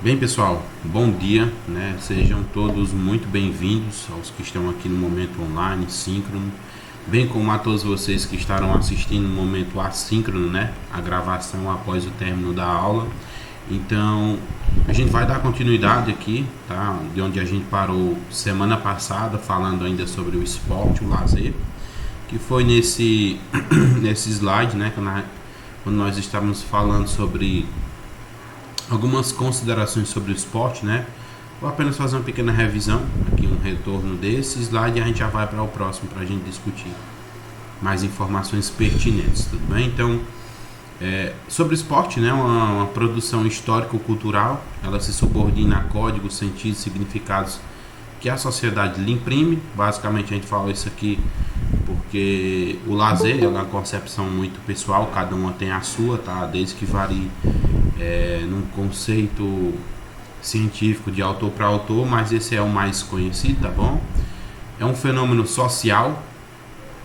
Bem, pessoal, bom dia, né? Sejam todos muito bem-vindos aos que estão aqui no momento online, síncrono, bem como a todos vocês que estarão assistindo no momento assíncrono, né? A gravação após o término da aula. Então, a gente vai dar continuidade aqui, tá? De onde a gente parou semana passada, falando ainda sobre o esporte, o lazer, que foi nesse slide, né? Quando nós estávamos falando sobre algumas considerações sobre o esporte, né? Vou apenas fazer uma pequena revisão, aqui um retorno desse slide e a gente já vai para o próximo para a gente discutir mais informações pertinentes, tudo bem? Então, sobre o esporte, né? Uma produção histórico-cultural, ela se subordina a códigos, sentidos, significados que a sociedade lhe imprime. Basicamente a gente fala isso aqui porque o lazer é uma concepção muito pessoal, cada uma tem a sua, tá? Desde que varie num conceito científico de autor para autor, mas esse é o mais conhecido, tá bom? É um fenômeno social,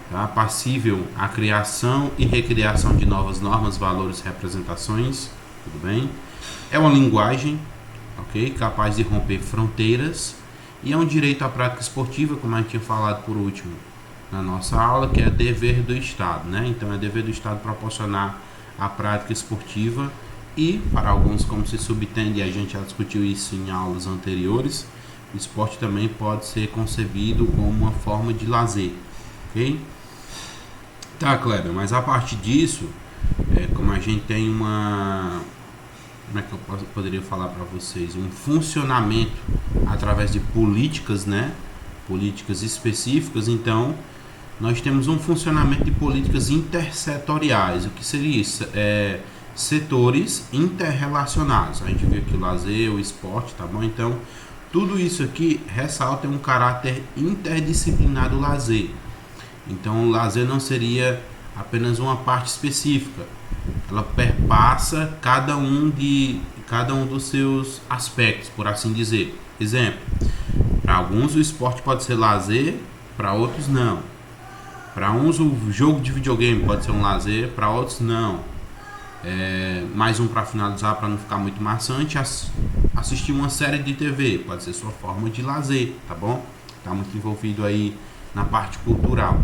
tá? Passível à criação e recriação de novas normas, valores, representações, tudo bem? É uma linguagem, ok? Capaz de romper fronteiras, e é um direito à prática esportiva, como a gente tinha falado por último na nossa aula, que é dever do Estado, né? Então é dever do Estado proporcionar a prática esportiva. E, para alguns, como se subtende, a gente já discutiu isso em aulas anteriores, o esporte também pode ser concebido como uma forma de lazer, ok? Tá, Kleber, mas a partir disso, como a gente tem como é que eu poderia falar para vocês? Um funcionamento através de políticas, né? Políticas específicas, então nós temos um funcionamento de políticas intersetoriais. O que seria isso? Setores interrelacionados. A gente viu aqui o lazer, o esporte, tá bom? Então, tudo isso aqui ressalta um caráter interdisciplinar do lazer. Então, o lazer não seria apenas uma parte específica. Ela perpassa cada um dos seus aspectos, por assim dizer. Exemplo, para alguns o esporte pode ser lazer, para outros não. Para uns o jogo de videogame pode ser um lazer, para outros não. Mais um para finalizar, para não ficar muito maçante, assistir uma série de TV pode ser sua forma de lazer, tá bom? Está muito envolvido aí na parte cultural.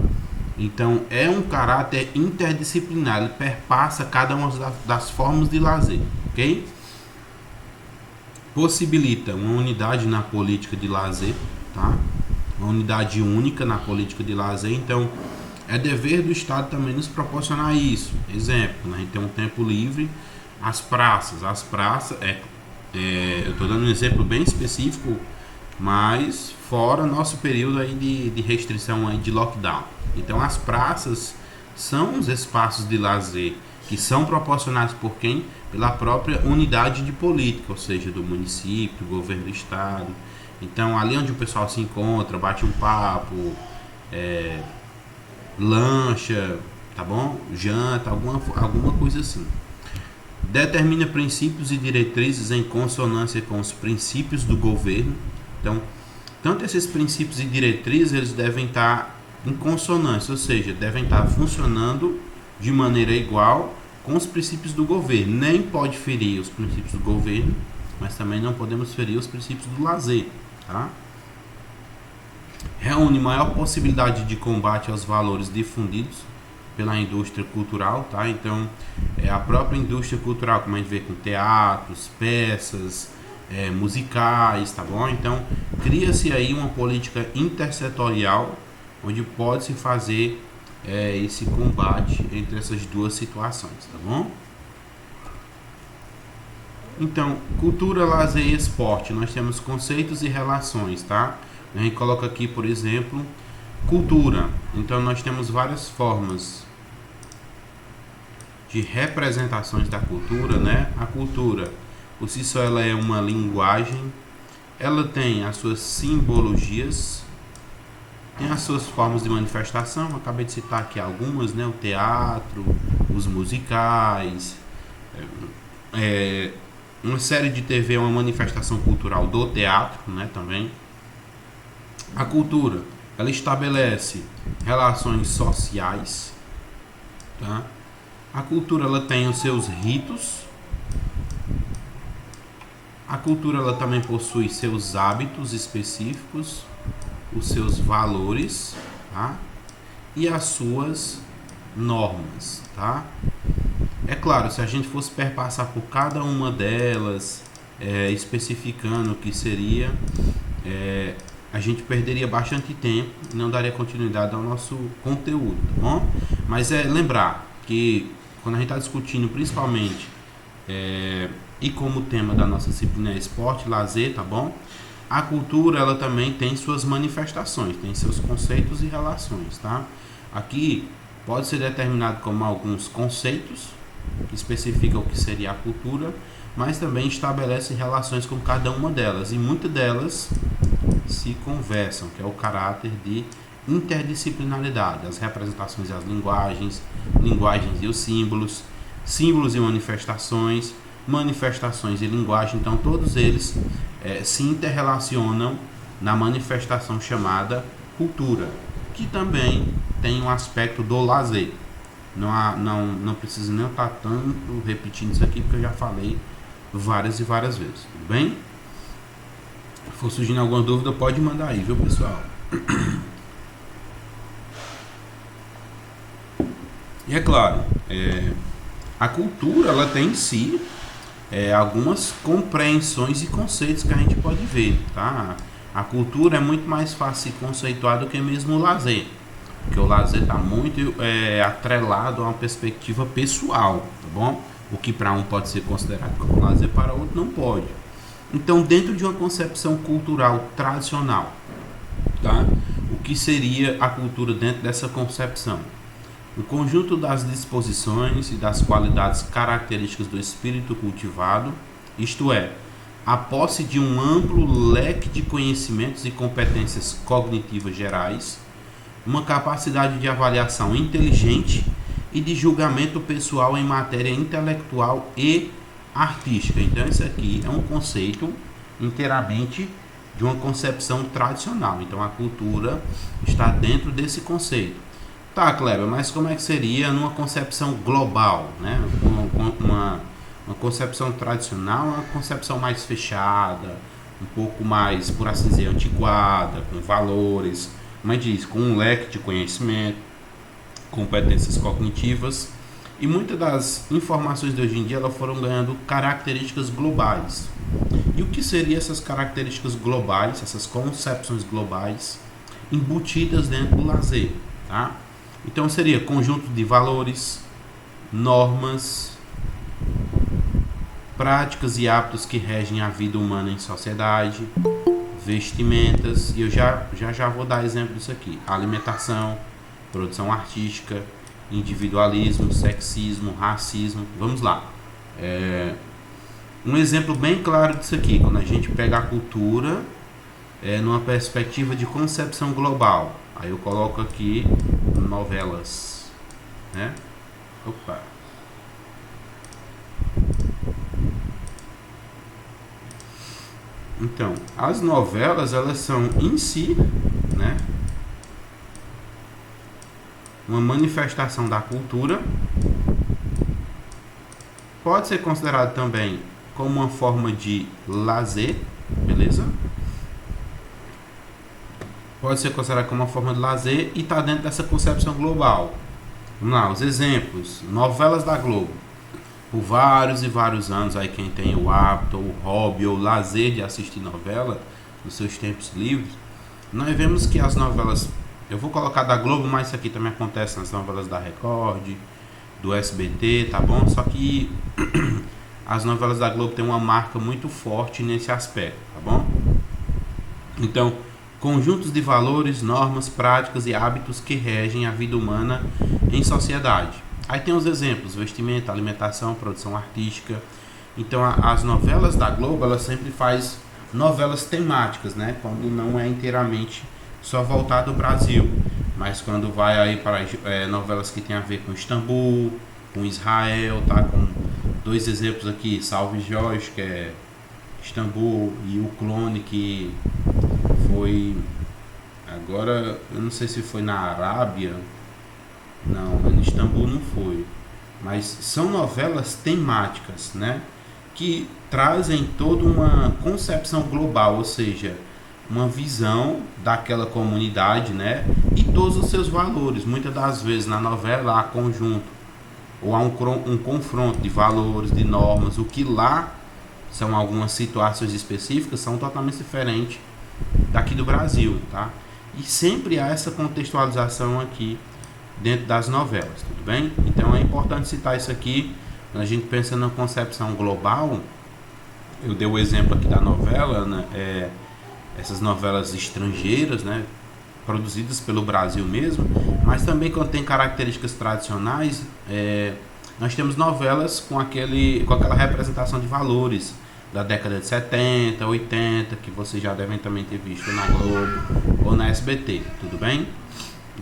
Então é um caráter interdisciplinar, ele perpassa cada uma das formas de lazer, ok? Possibilita uma unidade na política de lazer, tá? Uma unidade única na política de lazer. Então é dever do Estado também nos proporcionar isso. Exemplo, né? A gente tem um tempo livre, as praças, eu estou dando um exemplo bem específico, mas fora nosso período aí de restrição aí de lockdown. Então as praças são os espaços de lazer que são proporcionados por quem? Pela própria unidade de política, ou seja, do município, do governo do estado. Então ali onde o pessoal se encontra, bate um papo, lancha, tá bom? Janta, alguma coisa assim. Determina princípios e diretrizes em consonância com os princípios do governo. Então, tanto esses princípios e diretrizes, eles devem estar em consonância, ou seja, devem estar funcionando de maneira igual com os princípios do governo. Nem pode ferir os princípios do governo, mas também não podemos ferir os princípios do lazer, tá? Reúne maior possibilidade de combate aos valores difundidos pela indústria cultural, tá? Então, a própria indústria cultural, como a gente vê com teatros, peças, musicais, tá bom? Então, cria-se aí uma política intersetorial onde pode-se fazer esse combate entre essas duas situações, tá bom? Então, cultura, lazer e esporte, nós temos conceitos e relações, tá? A gente coloca aqui, por exemplo, cultura. Então nós temos várias formas de representações da cultura, né? A cultura, por si só, ela é uma linguagem, ela tem as suas simbologias, tem as suas formas de manifestação. Eu acabei de citar aqui algumas, né? O teatro, os musicais, uma série de TV é uma manifestação cultural do teatro, né? Também. A cultura, ela estabelece relações sociais, tá? A cultura, ela tem os seus ritos, A cultura ela também possui seus hábitos específicos, os seus valores, tá? E as suas normas, tá? É claro, se a gente fosse perpassar por cada uma delas, especificando o que seria, a gente perderia bastante tempo e não daria continuidade ao nosso conteúdo, tá bom? Mas lembrar que quando a gente está discutindo principalmente, e como tema da nossa disciplina é esporte, lazer, tá bom? A cultura ela também tem suas manifestações, tem seus conceitos e relações, tá? Aqui pode ser determinado como alguns conceitos que especificam o que seria a cultura, mas também estabelece relações com cada uma delas, e muitas delas se conversam, que é o caráter de interdisciplinaridade, as representações e as linguagens, linguagens e os símbolos, símbolos e manifestações, manifestações e linguagem. Então todos eles se interrelacionam na manifestação chamada cultura, que também tem um aspecto do lazer. Não preciso nem estar tanto repetindo isso aqui, porque eu já falei várias e várias vezes, tudo bem? Se for surgindo alguma dúvida, pode mandar aí, viu, pessoal? E é claro, a cultura ela tem em si algumas compreensões e conceitos que a gente pode ver, tá? A cultura é muito mais fácil de conceituar do que mesmo o lazer, porque o lazer está muito atrelado a uma perspectiva pessoal, tá bom? O que para um pode ser considerado como lazer, para outro não pode. Então, dentro de uma concepção cultural tradicional, tá? O que seria a cultura dentro dessa concepção? O conjunto das disposições e das qualidades características do espírito cultivado, isto é, a posse de um amplo leque de conhecimentos e competências cognitivas gerais, uma capacidade de avaliação inteligente e de julgamento pessoal em matéria intelectual e artística. Então, esse aqui é um conceito inteiramente de uma concepção tradicional. Então, a cultura está dentro desse conceito. Tá, Kleber, mas como é que seria numa concepção global, né? Uma concepção tradicional, uma concepção mais fechada, um pouco mais, por assim dizer, antiquada, com valores, mas diz, com um leque de conhecimento, competências cognitivas, e muitas das informações de hoje em dia elas foram ganhando características globais. E o que seriam essas características globais, essas concepções globais embutidas dentro do lazer, tá? Então seria conjunto de valores, normas, práticas e hábitos que regem a vida humana em sociedade, vestimentas, e eu já vou dar exemplo disso aqui: alimentação, produção artística, individualismo, sexismo, racismo. Vamos lá. Um exemplo bem claro disso aqui, quando a gente pega a cultura numa perspectiva de concepção global. Aí eu coloco aqui novelas, né? Opa. Então, as novelas, elas são em si, né, uma manifestação da cultura. Pode ser considerado também como uma forma de lazer, beleza? Pode ser considerado como uma forma de lazer e está dentro dessa concepção global. Vamos lá, os exemplos. Novelas da Globo. Por vários e vários anos, aí quem tem o hábito, o hobby ou o lazer de assistir novela nos seus tempos livres, nós vemos que as novelas, eu vou colocar da Globo, mas isso aqui também acontece nas novelas da Record, do SBT, tá bom? Só que as novelas da Globo têm uma marca muito forte nesse aspecto, tá bom? Então, conjuntos de valores, normas, práticas e hábitos que regem a vida humana em sociedade. Aí tem os exemplos: vestimenta, alimentação, produção artística. Então as novelas da Globo, ela sempre faz novelas temáticas, né? Quando não é inteiramente só voltado ao Brasil, mas quando vai aí para novelas que tem a ver com Istambul, com Israel, tá? Com dois exemplos aqui: Salve Jorge, que é Istambul, e o Clone, que foi agora, eu não sei se foi na Arábia. Não, em Istambul não foi. Mas são novelas temáticas, né? que trazem toda uma concepção global, ou seja, uma visão daquela comunidade, né? E todos os seus valores. Muitas das vezes na novela há conjunto ou há um confronto de valores, de normas, o que lá são algumas situações específicas, são totalmente diferentes daqui do Brasil, tá? E sempre há essa contextualização aqui dentro das novelas, tudo bem? Então é importante citar isso aqui. Quando a gente pensa na concepção global, eu dei o exemplo aqui da novela, né? Essas novelas estrangeiras, né? Produzidas pelo Brasil mesmo, mas também quando tem características tradicionais, nós temos novelas com aquela representação de valores da década de 70, 80, que vocês já devem também ter visto na Globo ou na SBT, tudo bem?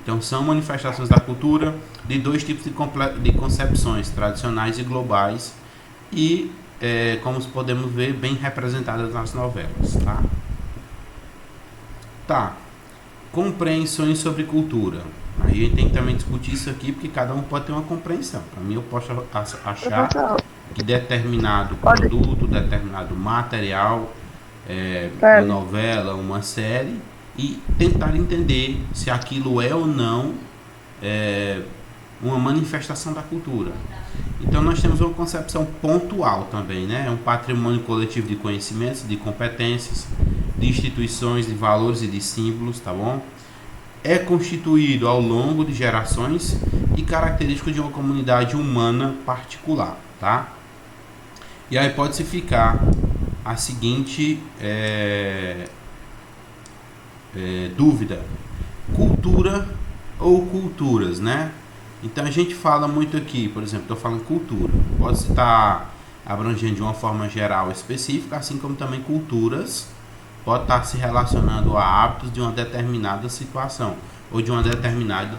Então são manifestações da cultura de dois tipos de concepções, tradicionais e globais, e como podemos ver, bem representadas nas novelas, tá? Tá. Compreensões sobre cultura. Aí a gente tem que também discutir isso aqui, porque cada um pode ter uma compreensão. Para mim, eu posso achar que determinado produto, determinado material, uma novela, uma série, e tentar entender se aquilo é ou não uma manifestação da cultura. Então nós temos uma concepção pontual também, né? É um patrimônio coletivo de conhecimentos, de competências, de instituições, de valores e de símbolos, tá bom? É constituído ao longo de gerações e característico de uma comunidade humana particular, tá? E aí pode-se ficar a seguinte dúvida: cultura ou culturas, né? Então a gente fala muito aqui, por exemplo, estou falando cultura, pode estar abrangendo de uma forma geral específica, assim como também culturas pode estar se relacionando a hábitos de uma determinada situação ou de uma determinada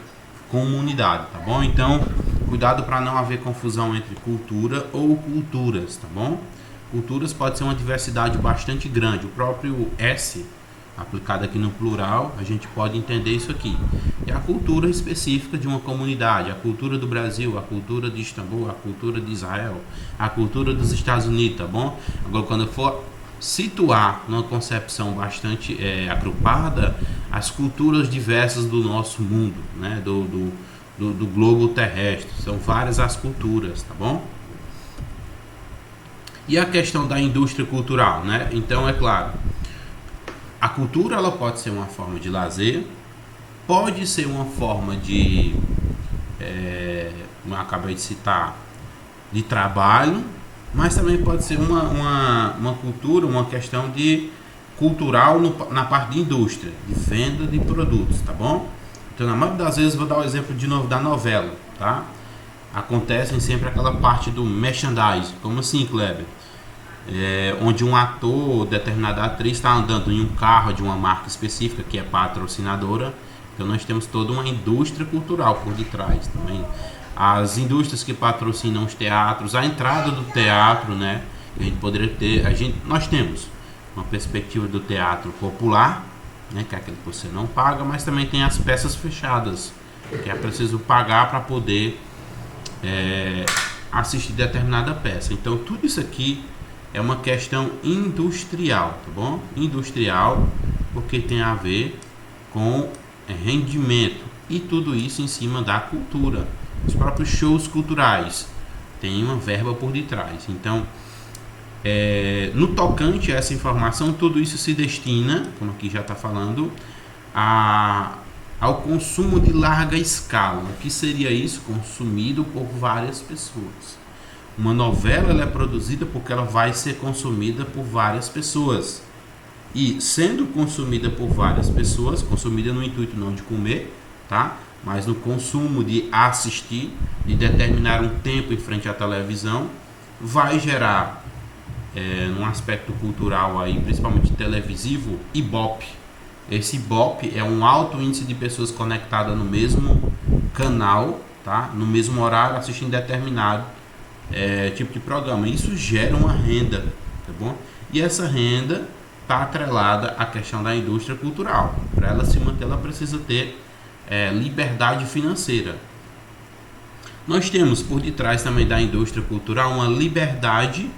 comunidade, tá bom? Então, cuidado para não haver confusão entre cultura ou culturas, tá bom? Culturas pode ser uma diversidade bastante grande. O próprio S, aplicado aqui no plural, a gente pode entender isso aqui. E a cultura específica de uma comunidade, a cultura do Brasil, a cultura de Istambul, a cultura de Israel, a cultura dos Estados Unidos, tá bom? Agora, quando eu for situar numa concepção bastante agrupada as culturas diversas do nosso mundo, né? do globo terrestre. São várias as culturas, tá bom? E a questão da indústria cultural, né? Então, é claro, a cultura ela pode ser uma forma de lazer, pode ser uma forma de, como eu acabei de citar, de trabalho, mas também pode ser uma cultura, uma questão de cultural na parte de indústria, de venda de produtos, tá bom? Então, na maioria das vezes, vou dar o exemplo de novo da novela, tá? Acontecem sempre aquela parte do merchandising, como assim, Kleber? Onde um ator, determinada atriz está andando em um carro de uma marca específica que é patrocinadora. Então nós temos toda uma indústria cultural por detrás também. As indústrias que patrocinam os teatros, a entrada do teatro, né? A gente poderia ter, nós temos uma perspectiva do teatro popular, né? Que é aquele que você não paga, mas também tem as peças fechadas, que é preciso pagar para poder assistir determinada peça. Então tudo isso aqui é uma questão industrial, tá bom? Industrial, porque tem a ver com rendimento, e tudo isso em cima da cultura. Os próprios shows culturais têm uma verba por detrás. Então, no tocante a essa informação, tudo isso se destina, como aqui já está falando, ao consumo de larga escala. O que seria isso? Consumido por várias pessoas. Uma novela ela é produzida porque ela vai ser consumida por várias pessoas. E sendo consumida por várias pessoas, consumida no intuito não de comer, tá? Mas no consumo de assistir, de determinar um tempo em frente à televisão, vai gerar, num aspecto cultural aí, principalmente televisivo, Ibope. Esse Ibope é um alto índice de pessoas conectadas no mesmo canal, tá? No mesmo horário, assistindo determinado tipo de programa. Isso gera uma renda, tá bom? E essa renda está atrelada à questão da indústria cultural. Para ela se manter, ela precisa ter liberdade financeira. Nós temos por detrás também da indústria cultural uma liberdade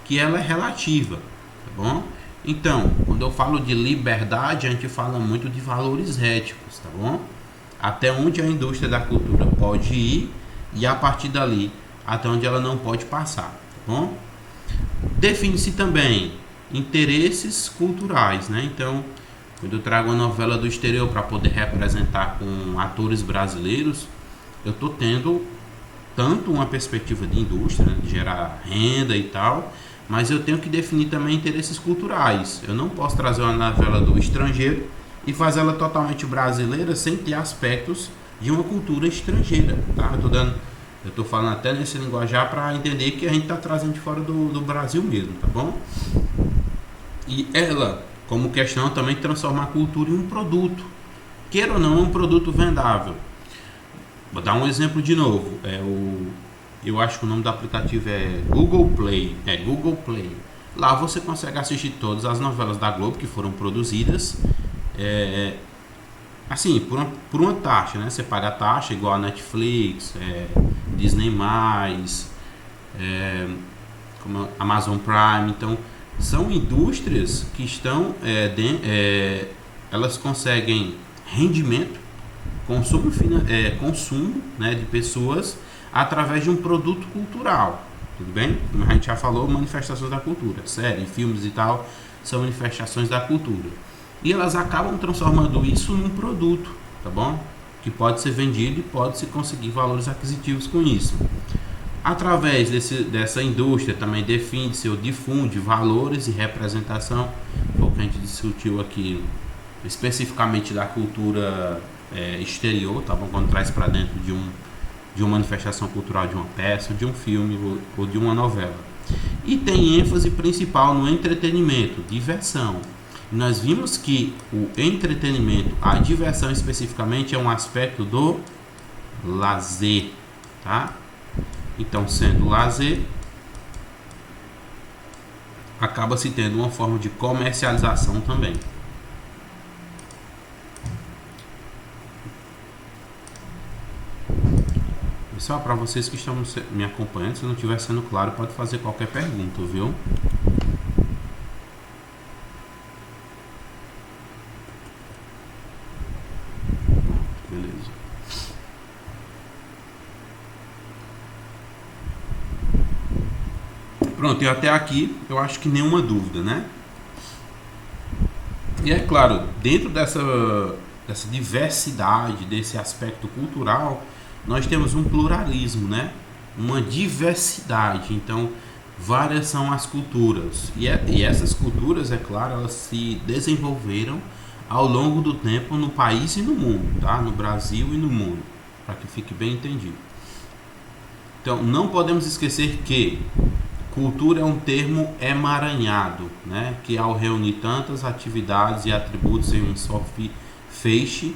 que ela é relativa, tá bom? Então, quando eu falo de liberdade, a gente fala muito de valores éticos, tá bom? Até onde a indústria da cultura pode ir e a partir dali até onde ela não pode passar, tá bom? Define-se também interesses culturais, né? Então, quando eu trago uma novela do exterior para poder representar com atores brasileiros, eu estou tendo tanto uma perspectiva de indústria, né, de gerar renda e tal, mas eu tenho que definir também interesses culturais. Eu não posso trazer uma novela do estrangeiro e fazer ela totalmente brasileira sem ter aspectos de uma cultura estrangeira, tá? Eu estou falando até nesse linguajar para entender que a gente está trazendo de fora do Brasil mesmo, tá bom? E ela, como questão, também transformar a cultura em um produto, queira ou não, um produto vendável. Vou dar um exemplo de novo. Eu acho que o nome do aplicativo é Google Play. Google Play. Lá você consegue assistir todas as novelas da Globo que foram produzidas, assim, por uma taxa, né? Você paga a taxa igual a Netflix, Disney+, como Amazon Prime. Então, são indústrias que estão, elas conseguem rendimento, consumo, né, de pessoas através de um produto cultural, tudo bem? Como a gente já falou, manifestações da cultura, séries, filmes e tal, são manifestações da cultura. E elas acabam transformando isso num produto, tá bom? Que pode ser vendido e pode-se conseguir valores aquisitivos com isso. Através dessa indústria também define-se ou difunde valores e representação, foi o que a gente discutiu aqui especificamente da cultura exterior, tá bom? Quando traz para dentro de uma manifestação cultural, de uma peça, de um filme ou de uma novela. E tem ênfase principal no entretenimento, diversão. E nós vimos que o entretenimento, a diversão especificamente, é um aspecto do lazer, tá? Então, sendo lazer, acaba se tendo uma forma de comercialização também. Pessoal, para vocês que estão me acompanhando, se não estiver sendo claro, pode fazer qualquer pergunta, viu? Beleza. Pronto, e até aqui eu acho que nenhuma dúvida, né? E é claro, dentro dessa diversidade, desse aspecto cultural, nós temos um pluralismo, né? Uma diversidade. Então, várias são as culturas. E essas culturas, é claro, elas se desenvolveram ao longo do tempo no país e no mundo, tá? No Brasil e no mundo, para que fique bem entendido. Então, não podemos esquecer que cultura é um termo emaranhado, né? Que ao reunir tantas atividades e atributos em um só feixe,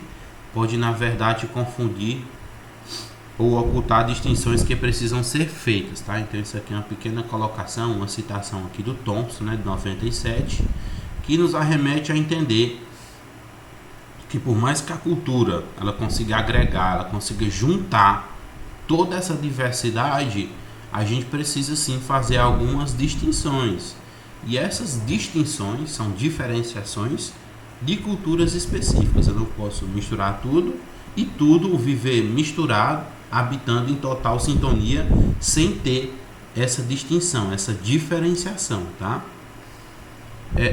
pode na verdade confundir ou ocultar distinções que precisam ser feitas, tá? Então isso aqui é uma pequena colocação, uma citação aqui do Thompson, né, de 97, que nos arremete a entender que por mais que a cultura ela consiga agregar, ela consiga juntar toda essa diversidade, a gente precisa sim fazer algumas distinções. E essas distinções são diferenciações de culturas específicas. Eu não posso misturar tudo e tudo viver misturado, habitando em total sintonia, sem ter essa distinção, essa diferenciação, tá?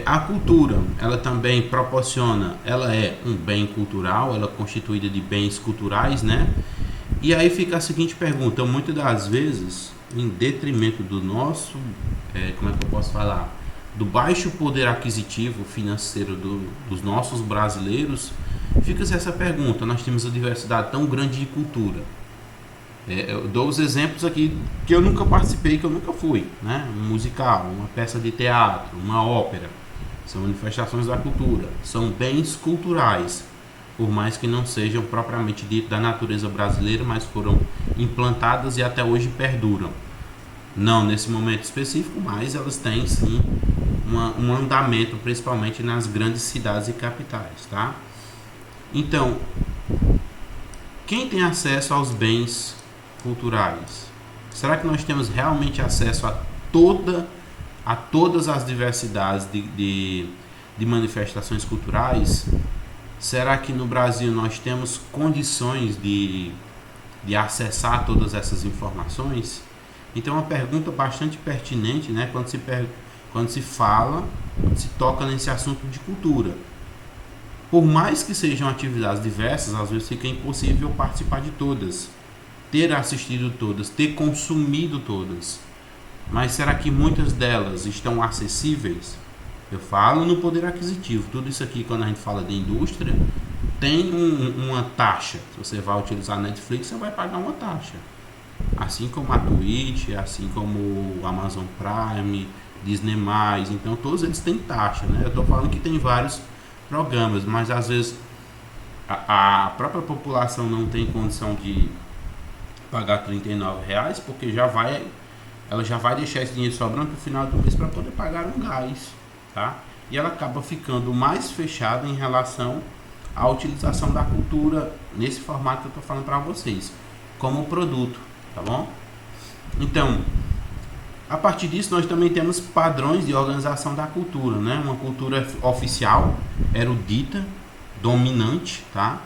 A cultura, ela também proporciona, ela é um bem cultural, ela é constituída de bens culturais, né? E aí fica a seguinte pergunta, muitas das vezes, em detrimento do nosso, como é que eu posso falar? Do baixo poder aquisitivo financeiro dos nossos brasileiros, fica-se essa pergunta, nós temos uma diversidade tão grande de cultura. Eu dou os exemplos aqui que eu nunca participei, que eu nunca fui, né? Um musical, uma peça de teatro, uma ópera, são manifestações da cultura, são bens culturais, por mais que não sejam propriamente dito da natureza brasileira, mas foram implantadas e até hoje perduram. Não nesse momento específico, mas elas têm sim um andamento, principalmente nas grandes cidades e capitais, tá? Então, quem tem acesso aos bens culturais? Será que nós temos realmente acesso a toda a todas as diversidades de manifestações culturais, será que no Brasil nós temos condições de acessar todas essas informações? Então é uma pergunta bastante pertinente, né, quando se toca nesse assunto de cultura. Por mais que sejam atividades diversas, às vezes fica impossível participar de todas, ter assistido todas, ter consumido todas. Mas será que muitas delas estão acessíveis? Eu falo no poder aquisitivo. Tudo isso aqui, quando a gente fala de indústria, tem uma taxa. Se você vai utilizar a Netflix, você vai pagar uma taxa. Assim como a Twitch, assim como o Amazon Prime, Disney+. Então, todos eles têm taxa, né? Eu estou falando que tem vários programas, mas às vezes a própria população não tem condição de pagar R$ 39, porque ela já vai deixar esse dinheiro sobrando para o final do mês para poder pagar um gás, tá? E ela acaba ficando mais fechada em relação à utilização da cultura nesse formato que eu estou falando para vocês, como produto, tá bom? Então, a partir disso, nós também temos padrões de organização da cultura, né? Uma cultura oficial, erudita, dominante, tá?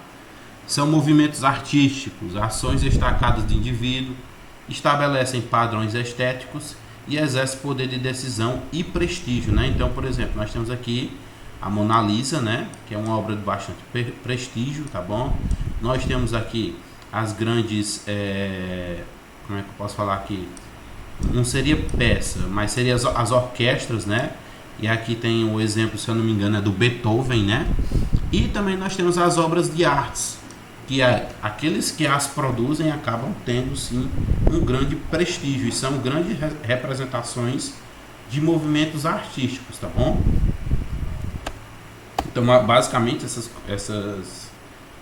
São movimentos artísticos, ações destacadas de indivíduo, estabelecem padrões estéticos e exercem poder de decisão e prestígio, né? Então, por exemplo, nós temos aqui a Mona Lisa, né? Que é uma obra de bastante prestígio, tá bom? Nós temos aqui as grandes, como é que eu posso falar aqui? Não seria peça, mas seria as orquestras, né? E aqui tem o exemplo, se eu não me engano, é do Beethoven, né? E também nós temos as obras de artes, que aqueles que as produzem acabam tendo sim um grande prestígio e são grandes representações de movimentos artísticos, tá bom? Então, basicamente, essas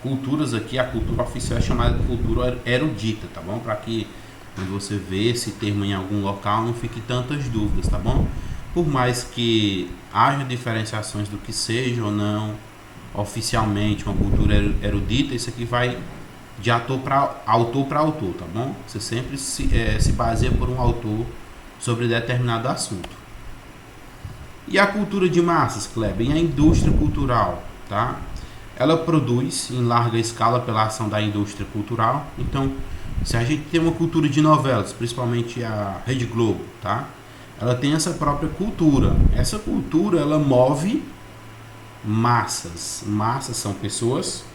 culturas aqui, a cultura oficial é chamada de cultura erudita, tá bom? Para que quando você vê esse termo em algum local não fique tantas dúvidas, tá bom? Por mais que haja diferenciações do que seja ou não oficialmente uma cultura erudita, isso aqui vai de autor para autor, tá bom? Você sempre se baseia por um autor sobre determinado assunto. E a cultura de massas, Kleber? E a indústria cultural, tá? Ela produz em larga escala pela ação da indústria cultural. Então, se a gente tem uma cultura de novelas, principalmente a Rede Globo, tá? Ela tem essa própria cultura. Essa cultura, ela move massas. Massas são pessoas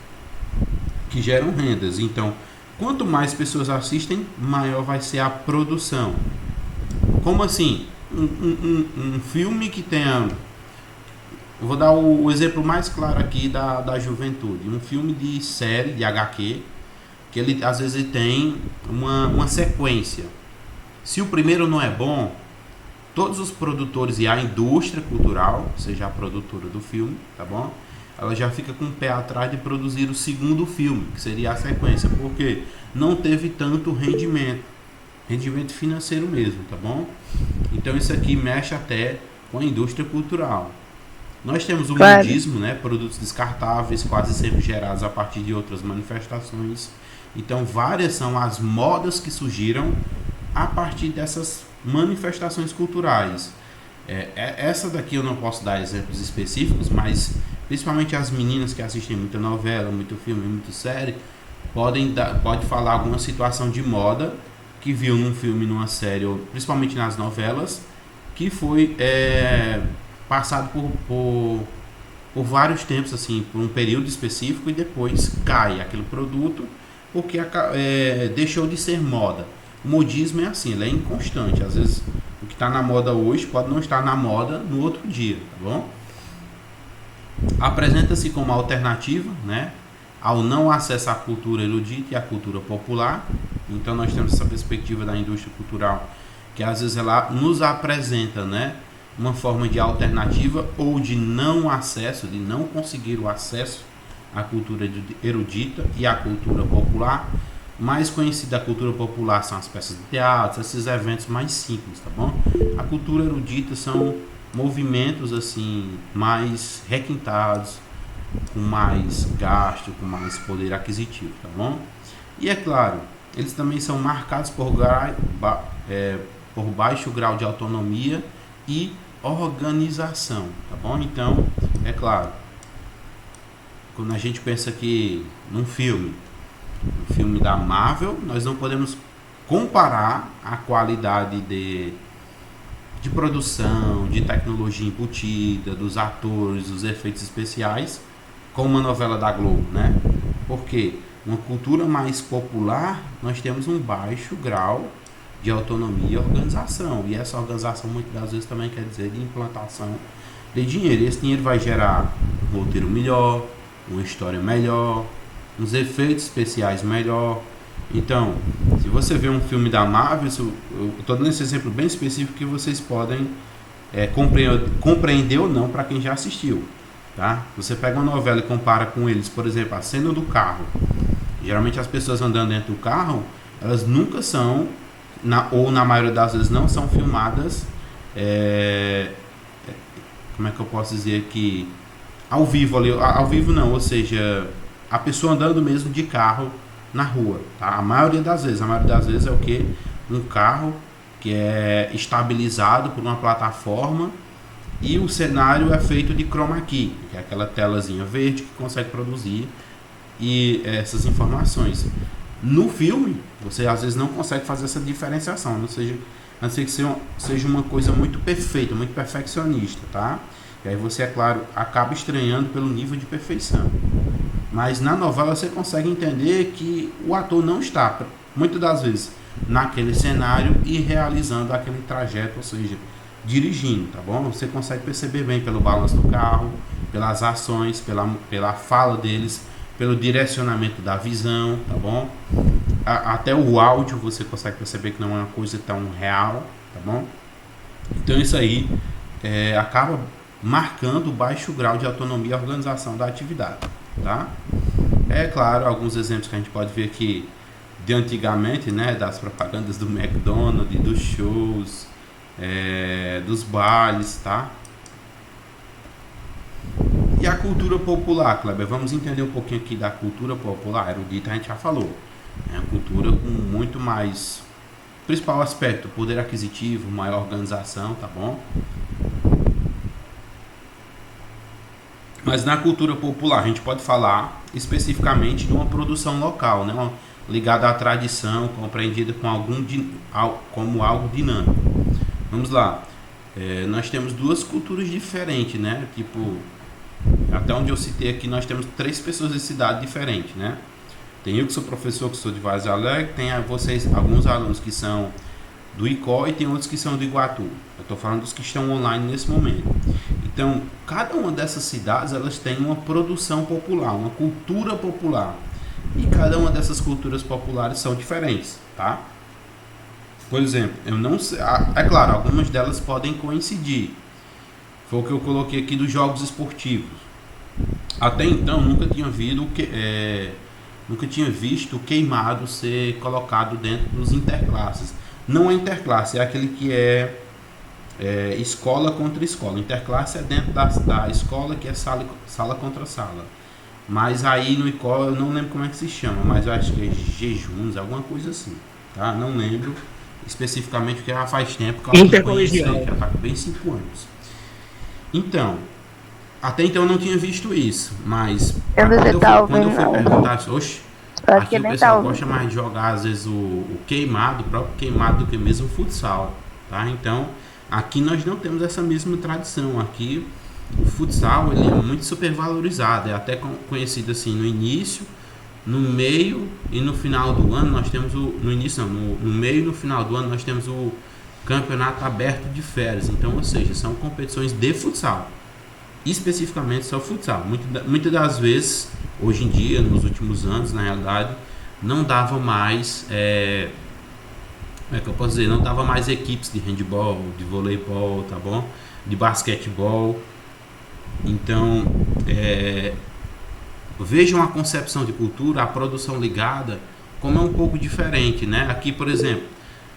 que geram rendas. Então, quanto mais pessoas assistem, maior vai ser a produção. Como assim? Um filme que tenha... Eu vou dar o exemplo mais claro aqui da juventude. Um filme de série, de HQ, que ele às vezes tem uma sequência. Se o primeiro não é bom, todos os produtores e a indústria cultural, seja a produtora do filme, tá bom? Ela já fica com o pé atrás de produzir o segundo filme, que seria a sequência, porque não teve tanto rendimento financeiro mesmo, tá bom? Então isso aqui mexe até com a indústria cultural. Nós temos o modismo, né? Produtos descartáveis, quase sempre gerados a partir de outras manifestações. Então, várias são as modas que surgiram a partir dessas manifestações culturais. Essa daqui eu não posso dar exemplos específicos, mas principalmente as meninas que assistem muita novela, muito filme, muita série, pode falar alguma situação de moda que viu num filme, numa série, ou principalmente nas novelas, que foi passado por vários tempos, assim, por um período específico, e depois cai aquele produto porque deixou de ser moda. O modismo é assim, ele é inconstante. Às vezes o que está na moda hoje pode não estar na moda no outro dia, tá bom? Apresenta-se como alternativa, né, ao não acesso à cultura erudita e à cultura popular. Então nós temos essa perspectiva da indústria cultural, que às vezes ela nos apresenta, né, uma forma de alternativa ou de não acesso, de não conseguir o acesso à cultura erudita e à cultura popular. Mais conhecida a cultura popular são as peças de teatro, esses eventos mais simples, tá bom? A cultura erudita são movimentos assim mais requintados, com mais gasto, com mais poder aquisitivo, tá bom? E é claro, eles também são marcados por baixo grau de autonomia e organização, tá bom? Então, é claro, quando a gente pensa que num filme, um filme da Marvel, nós não podemos comparar a qualidade de produção, de tecnologia embutida, dos atores, dos efeitos especiais, com uma novela da Globo, né? Porque uma cultura mais popular, nós temos um baixo grau de autonomia e organização. E essa organização muitas das vezes também quer dizer de implantação de dinheiro. E esse dinheiro vai gerar um roteiro melhor, uma história melhor, uns efeitos especiais melhor. Então, se você vê um filme da Marvel, eu estou dando esse exemplo bem específico que vocês podem compreender ou não para quem já assistiu. Tá? Você pega uma novela e compara com eles, por exemplo, a cena do carro. Geralmente as pessoas andando dentro do carro, elas nunca são, ou na maioria das vezes não são filmadas, como é que eu posso dizer aqui, ao vivo ali, ao vivo não, ou seja, a pessoa andando mesmo de carro na rua, tá? A maioria das vezes é o que? Um carro que é estabilizado por uma plataforma e o cenário é feito de chroma key, que é aquela telazinha verde que consegue produzir essas informações. No filme, você às vezes não consegue fazer essa diferenciação, a não ser que seja uma coisa muito perfeita, muito perfeccionista, tá? E aí você, é claro, acaba estranhando pelo nível de perfeição. Mas na novela você consegue entender que o ator não está, muitas das vezes, naquele cenário e realizando aquele trajeto, ou seja, dirigindo, tá bom? Você consegue perceber bem pelo balanço do carro, pelas ações, pela fala deles, pelo direcionamento da visão, tá bom? Até o áudio você consegue perceber que não é uma coisa tão real, tá bom? Então isso aí acaba marcando o baixo grau de autonomia e organização da atividade, tá? É claro, alguns exemplos que a gente pode ver aqui de antigamente, né, das propagandas do McDonald's, dos shows, dos bailes, tá? E a cultura popular, Kleber, vamos entender um pouquinho aqui da cultura popular. Erudita a gente já falou, é uma cultura com muito mais, principal aspecto, poder aquisitivo, maior organização, tá bom? Mas na cultura popular a gente pode falar especificamente de uma produção local, né? Ligada à tradição, compreendida como algo dinâmico. Vamos lá, nós temos duas culturas diferentes, né? Tipo, até onde eu citei aqui, nós temos 3 pessoas de cidade diferentes, né? Tem eu que sou professor, que sou de Varzim Alegre, tem vocês, alguns alunos que são do ICO e tem outros que são do Iguatu. Eu estou falando dos que estão online nesse momento. Então, cada uma dessas cidades, elas têm uma produção popular, uma cultura popular. E cada uma dessas culturas populares são diferentes, tá? Por exemplo, eu não sei, é claro, algumas delas podem coincidir. Foi o que eu coloquei aqui dos jogos esportivos. Até então, nunca tinha visto o queimado ser colocado dentro dos interclasses. Não é interclasse, é aquele que é escola contra escola. Interclasse é dentro da escola, que é sala contra sala. Mas aí no ICO eu não lembro como é que se chama, mas eu acho que é jejuns, alguma coisa assim, tá? Não lembro especificamente porque já faz tempo que eu Intercolegial. já tá com bem 5 anos. Então, até então eu não tinha visto isso, mas quando eu fui perguntar, oxe, aqui o pessoal gosta mais de jogar às vezes o queimado, o próprio queimado, do que mesmo o futsal, tá? Então, aqui nós não temos essa mesma tradição. Aqui o futsal ele é muito supervalorizado, é até conhecido assim no início, no meio e no final do ano. Nós temos no meio e no final do ano nós temos o campeonato aberto de férias. Então, ou seja, são competições de futsal, especificamente só futsal. Muitas das vezes, hoje em dia, nos últimos anos, na realidade, não dava mais como é que eu posso dizer? Não dava mais equipes de handebol, de voleibol, tá bom? De basquetebol. Então, vejam a concepção de cultura, a produção ligada, como é um pouco diferente, né? Aqui, por exemplo,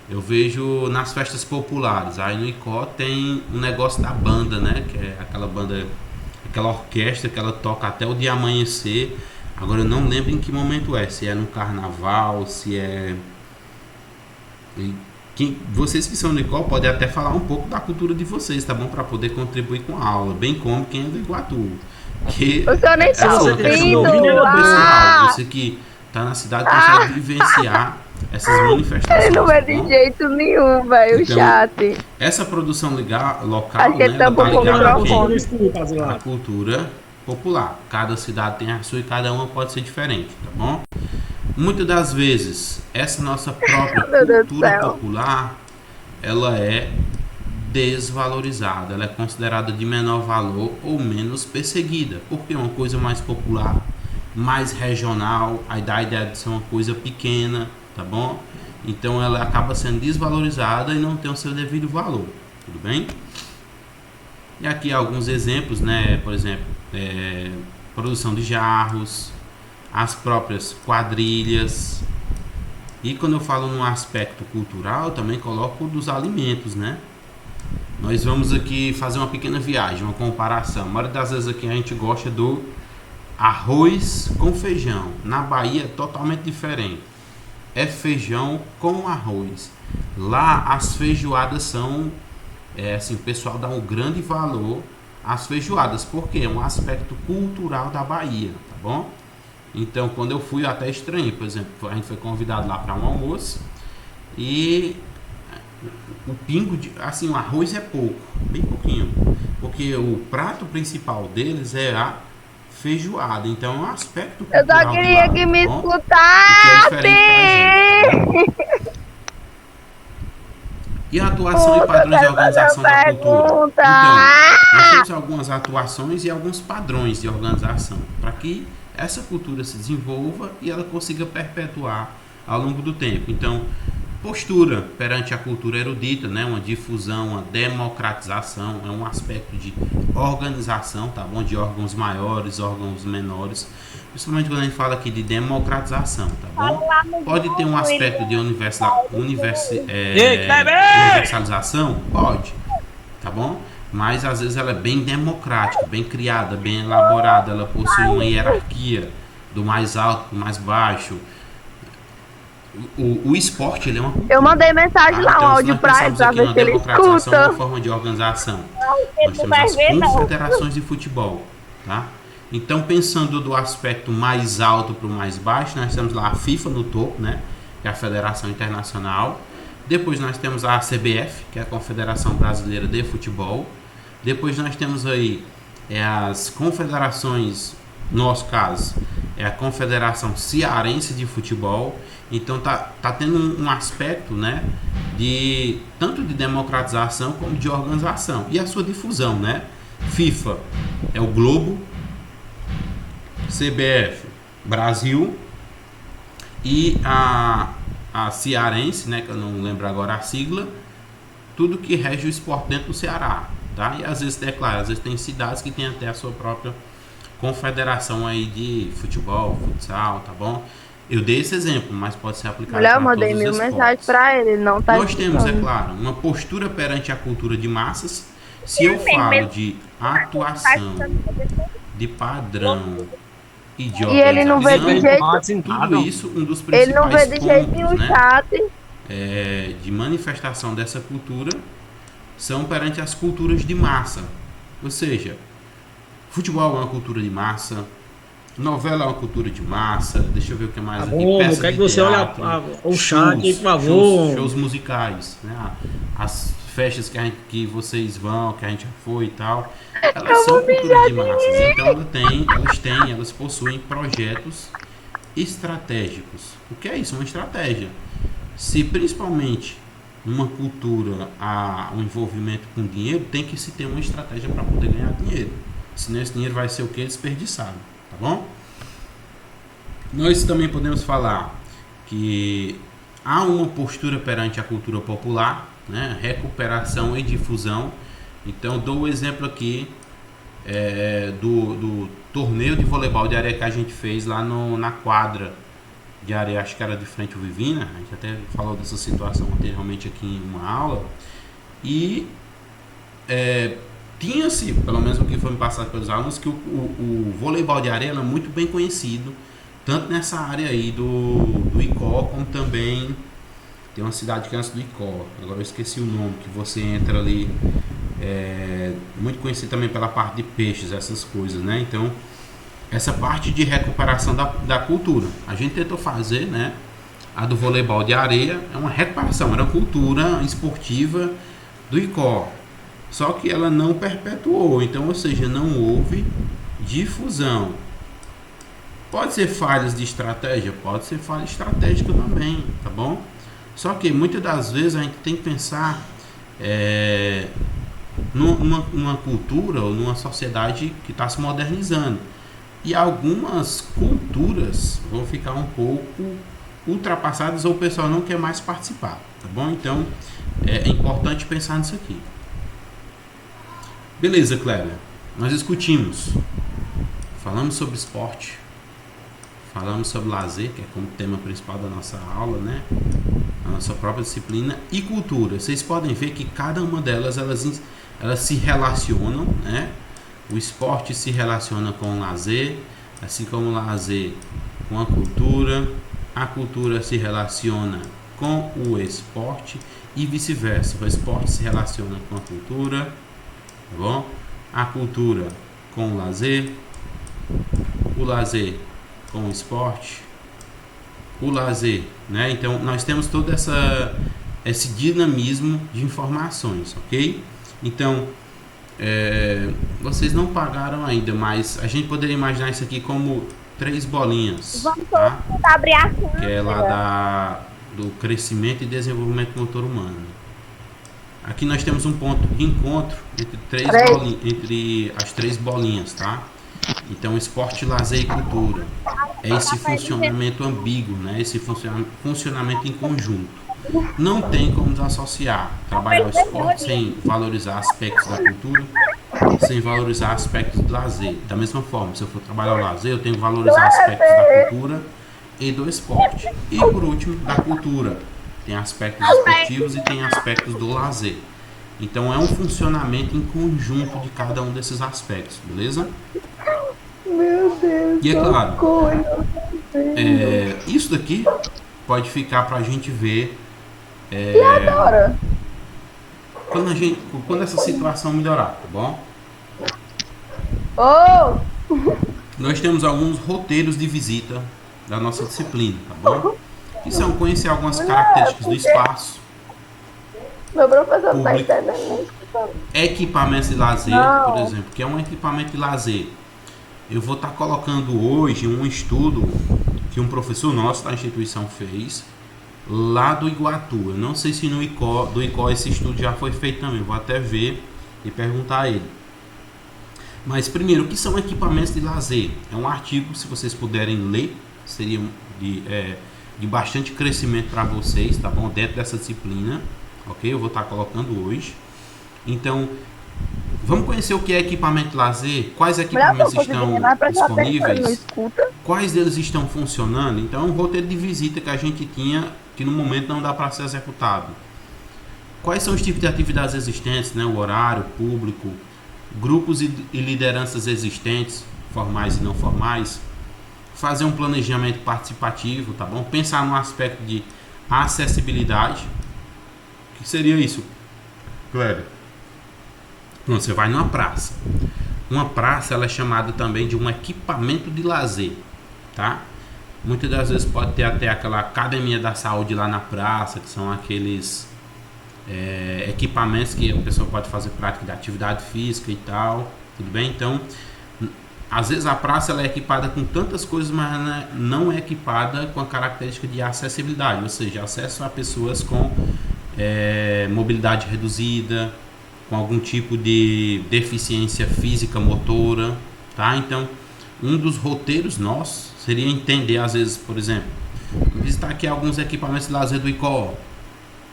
eu vejo nas festas populares, aí no ICO tem um negócio da banda, né? Que é aquela banda, aquela orquestra que ela toca até o dia amanhecer. Agora eu não lembro em que momento se é no carnaval, se é Vocês que são do ICOL podem até falar um pouco da cultura de vocês, tá bom? Para poder contribuir com a aula, bem como quem é do Iguatu. Que O senhor nem tá ouvindo. você que está na cidade consegue vivenciar essas manifestações. Ele não é tá de bom? jeito nenhum, velho, Então, chat. Essa produção local, Acho que ele né, tá ela um tá pouco ligada a microfone. quem? A cultura popular. Cada cidade tem a sua e cada uma pode ser diferente, tá bom? Muitas das vezes, essa nossa própria Meu Deus do cultura céu. popular, ela é desvalorizada, ela é considerada de menor valor ou menos perseguida, porque é uma coisa mais popular, mais regional, a ideia de ser uma coisa pequena, tá bom? Então ela acaba sendo desvalorizada e não tem o seu devido valor, tudo bem? E aqui alguns exemplos, né? Por exemplo, produção de jarros, as próprias quadrilhas. E quando eu falo num aspecto cultural, eu também coloco dos alimentos, né? Nós vamos aqui fazer uma pequena viagem, uma comparação. A maioria das vezes aqui a gente gosta do arroz com feijão. Na Bahia é totalmente diferente. É feijão com arroz. Lá as feijoadas são, assim, o pessoal dá um grande valor às feijoadas, porque é um aspecto cultural da Bahia, tá bom? Então, quando eu fui, eu até estranhei, por exemplo, a gente foi convidado lá para um almoço e o pingo de, assim, o arroz é pouco, bem pouquinho, porque o prato principal deles é a feijoada, então é um aspecto Eu cultural só queria que me o que é escutasse. diferente pra gente, tá bom? E a atuação e padrões de organização da cultura? Então, nós temos algumas atuações e alguns padrões de organização para que essa cultura se desenvolva e ela consiga perpetuar ao longo do tempo. Então, postura perante a cultura erudita, né? Uma difusão, uma democratização, é um aspecto de organização, tá bom? De órgãos maiores, órgãos menores, principalmente quando a gente fala aqui de democratização, tá bom? Pode ter um aspecto de universalização? Pode, tá bom? Mas às vezes ela é bem democrática, bem criada, bem elaborada, ela possui uma hierarquia do mais alto para o mais baixo. O esporte, ele é uma cultura. Eu mandei mensagem lá, Então, áudio pra ele, pra ver se ele escuta. É uma forma de organização. Nós temos as confederações de futebol, tá? Então, pensando do aspecto mais alto para o mais baixo, nós temos lá a FIFA no topo, né? Que é a Federação Internacional. Depois nós temos a CBF, que é a Confederação Brasileira de Futebol. Depois nós temos aí as confederações, no nosso caso, é a Confederação Cearense de Futebol. Então tá tendo um aspecto, né, de tanto de democratização como de organização e a sua difusão, né? FIFA é o Globo, CBF Brasil e a Cearense, né, que eu não lembro agora a sigla, tudo que rege o esporte dentro do Ceará, tá? E às vezes, é claro, às vezes tem cidades que tem até a sua própria confederação aí de futebol, futsal, tá bom? Eu dei esse exemplo, mas pode ser aplicado para todos os esportes. Eu mandei 1000 mensagens para ele, não tá Nós temos, é claro, uma postura perante a cultura de massas. Se eu falo de atuação, de padrão e de organização, e ele não vê de jeito, tudo isso, um dos principais ele não vê de jeito nenhum, pontos, né, chat. de manifestação dessa cultura são perante as culturas de massa. Ou seja, futebol é uma cultura de massa, novela é uma cultura de massa, deixa eu ver o que mais aqui. Bom, quer que você olhe o chat aí, por favor. Shows musicais, né? As festas que vocês vão, que a gente já foi e tal, elas são cultura de massas. Então elas possuem projetos estratégicos. O que é isso? Uma estratégia. Se principalmente numa cultura há um envolvimento com dinheiro, tem que se ter uma estratégia para poder ganhar dinheiro. Senão esse dinheiro vai ser o que? Desperdiçado. Tá bom? Nós também podemos falar que há uma postura perante a cultura popular, né? Recuperação e difusão. Então, dou o exemplo aqui do torneio de voleibol de areia que a gente fez lá na quadra de areia, acho que era de frente ao Vivina. A gente até falou dessa situação anteriormente aqui em uma aula. E tinha-se, pelo menos o que foi me passado pelos alunos, que o voleibol de areia é muito bem conhecido, tanto nessa área aí do ICO, como também tem uma cidade que é antes do Icó, agora eu esqueci o nome, que você entra ali, muito conhecido também pela parte de peixes, essas coisas, né? Então, essa parte de recuperação da cultura, a gente tentou fazer, né? A do voleibol de areia é uma recuperação, era uma cultura esportiva do Icó, só que ela não perpetuou, então, ou seja, não houve difusão. Pode ser falhas de estratégia? Pode ser falha estratégica também, tá bom? Só que muitas das vezes a gente tem que pensar numa cultura ou numa sociedade que está se modernizando. E algumas culturas vão ficar um pouco ultrapassadas ou o pessoal não quer mais participar, tá bom? Então é importante pensar nisso aqui. Beleza, Cléber. Nós discutimos. Falamos sobre esporte. Falamos sobre lazer, que é como tema principal da nossa aula, né? A nossa própria disciplina. E cultura. Vocês podem ver que cada uma delas, elas se relacionam, né? O esporte se relaciona com o lazer, assim como o lazer com a cultura se relaciona com o esporte e vice-versa. O esporte se relaciona com a cultura, tá bom? A cultura com o lazer com o esporte, o lazer, né? Então nós temos todo esse dinamismo de informações, ok? Então vocês não pagaram ainda, mas a gente poderia imaginar isso aqui como 3 bolinhas, tá? Abrir a Que é lá do crescimento e desenvolvimento motor humano. Aqui nós temos um ponto de encontro entre as 3 bolinhas, tá? Então, esporte, lazer e cultura é esse funcionamento ambíguo, né? Esse funcionamento em conjunto. Não tem como desassociar trabalhar o esporte sem valorizar aspectos da cultura, sem valorizar aspectos do lazer. Da mesma forma, se eu for trabalhar o lazer, eu tenho que valorizar aspectos da cultura e do esporte. E por último, da cultura. Tem aspectos esportivos e tem aspectos do lazer. Então é um funcionamento em conjunto de cada um desses aspectos, beleza? Meu Deus. E é claro, isso daqui pode ficar pra gente ver E agora? quando essa situação melhorar, tá bom? Oh! Nós temos alguns roteiros de visita da nossa disciplina, tá bom? Que são conhecer algumas características do espaço, Meu professor não tá público, entendendo. equipamentos de lazer, Não. por exemplo, que é um equipamento de lazer. Eu vou estar colocando hoje um estudo que um professor nosso da instituição fez lá do Iguatu. Eu não sei se do Icó esse estudo já foi feito também. Eu vou até ver e perguntar a ele. Mas primeiro, o que são equipamentos de lazer? É um artigo, se vocês puderem ler, seria de bastante crescimento para vocês, tá bom? Dentro dessa disciplina, ok? Eu vou estar colocando hoje. Então, vamos conhecer o que é equipamento de lazer, quais equipamentos estão disponíveis, quais deles estão funcionando. Então, é um roteiro de visita que a gente tinha, que no momento não dá para ser executado. Quais são os tipos de atividades existentes, né? O horário, público, grupos e lideranças existentes, formais e não formais. Fazer um planejamento participativo, tá bom? Pensar no aspecto de acessibilidade. O que seria isso, Cléber? Pronto, você vai numa praça. Uma praça, ela é chamada também de um equipamento de lazer, tá? Muitas das vezes pode ter até aquela academia da saúde lá na praça, que são aqueles equipamentos que a pessoa pode fazer prática de atividade física e tal, tudo bem? Então, às vezes a praça ela é equipada com tantas coisas, mas não é equipada com a característica de acessibilidade, ou seja, acesso a pessoas com mobilidade reduzida, com algum tipo de deficiência física motora, tá? Então, um dos roteiros nossos seria entender, às vezes, por exemplo, visitar aqui alguns equipamentos de lazer do Icó.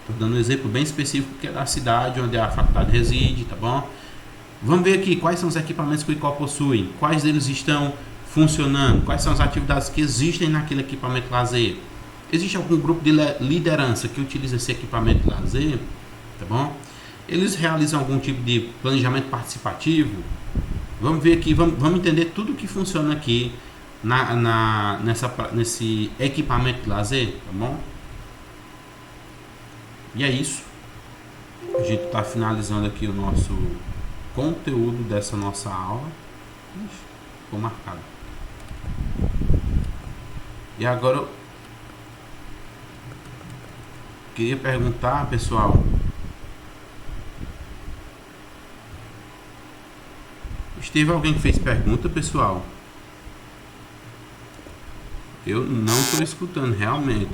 Estou dando um exemplo bem específico que é da cidade onde a faculdade reside, tá bom? Vamos ver aqui quais são os equipamentos que o Icó possui, quais deles estão funcionando, quais são as atividades que existem naquele equipamento de lazer. Existe algum grupo de liderança que utiliza esse equipamento de lazer, tá bom? Eles realizam algum tipo de planejamento participativo. Vamos ver aqui, vamos entender tudo que funciona aqui nesse equipamento de lazer, tá bom? E é isso. A gente está finalizando aqui o nosso conteúdo dessa nossa aula. Ixi, ficou marcado. E agora eu queria perguntar, pessoal. Teve alguém que fez pergunta, pessoal? Eu não estou escutando, realmente.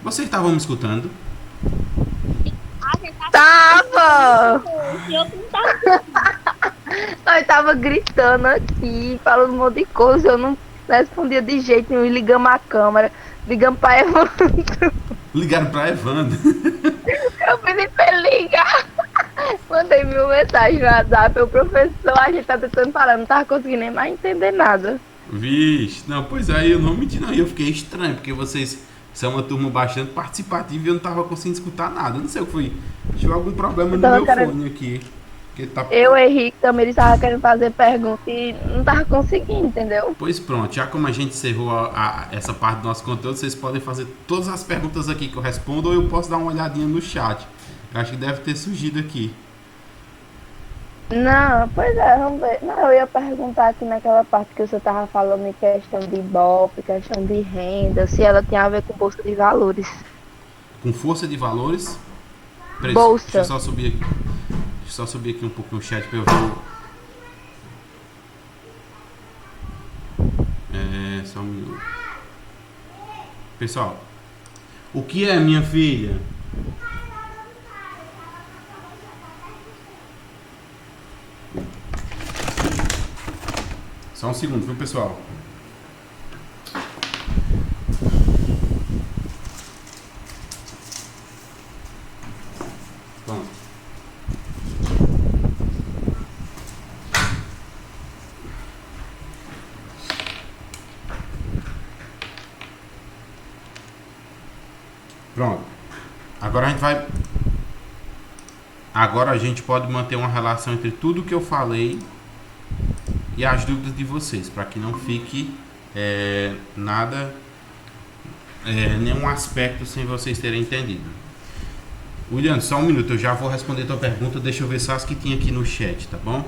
Vocês estavam me escutando? Tava! Eu não tava. Nós tava gritando aqui, falando um monte de coisa. Eu não respondia de jeito nenhum. Ligamos a câmera, ligamos pra Evandro. Ligaram pra Evandro. Eu pedi pra ele ligar. Mandei mil mensagens no WhatsApp. O professor, a gente tá tentando falar, não tava conseguindo nem mais entender nada. Vixe, não, pois aí eu não menti não. E eu fiquei estranho, porque vocês são uma turma bastante participativa e eu não tava conseguindo escutar nada. Eu não sei o que foi. Tive algum problema no meu fone aqui. Que tá... Eu, Henrique, também eles estavam querendo fazer pergunta e não tava conseguindo, entendeu? Pois pronto, já como a gente encerrou essa parte do nosso conteúdo, vocês podem fazer todas as perguntas aqui que eu respondo ou eu posso dar uma olhadinha no chat. Eu acho que deve ter surgido aqui. Não, pois é, vamos ver. Não, eu ia perguntar aqui naquela parte que você tava falando em questão de BOP, questão de renda, se ela tem a ver com bolsa de valores. Com força de valores? Peraí, Bolsa. Deixa eu só subir aqui. Deixa eu só subir aqui um pouquinho o chat para eu ver. Só um minuto. Pessoal, o que é, minha filha? Só um segundo, viu, pessoal? Pronto. Pronto. Agora a gente pode manter uma relação entre tudo que eu falei e as dúvidas de vocês, para que não fique nada, nenhum aspecto sem vocês terem entendido. William, só um minuto, eu já vou responder tua pergunta, deixa eu ver só as que tinha aqui no chat, tá bom?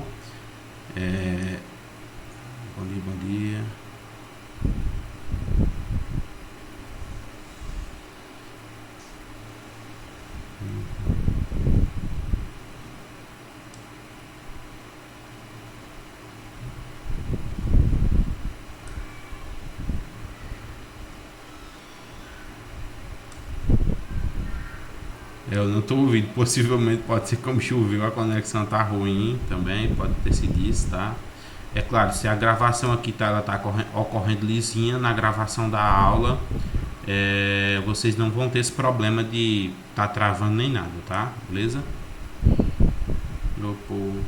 Bom dia, bom dia. Eu não estou ouvindo, possivelmente pode ser como choveu, a conexão tá ruim também, pode ter sido isso, tá? É claro, se a gravação aqui ela tá ocorrendo lisinha, na gravação da aula, vocês não vão ter esse problema de tá travando nem nada, tá? Beleza? Meu povo.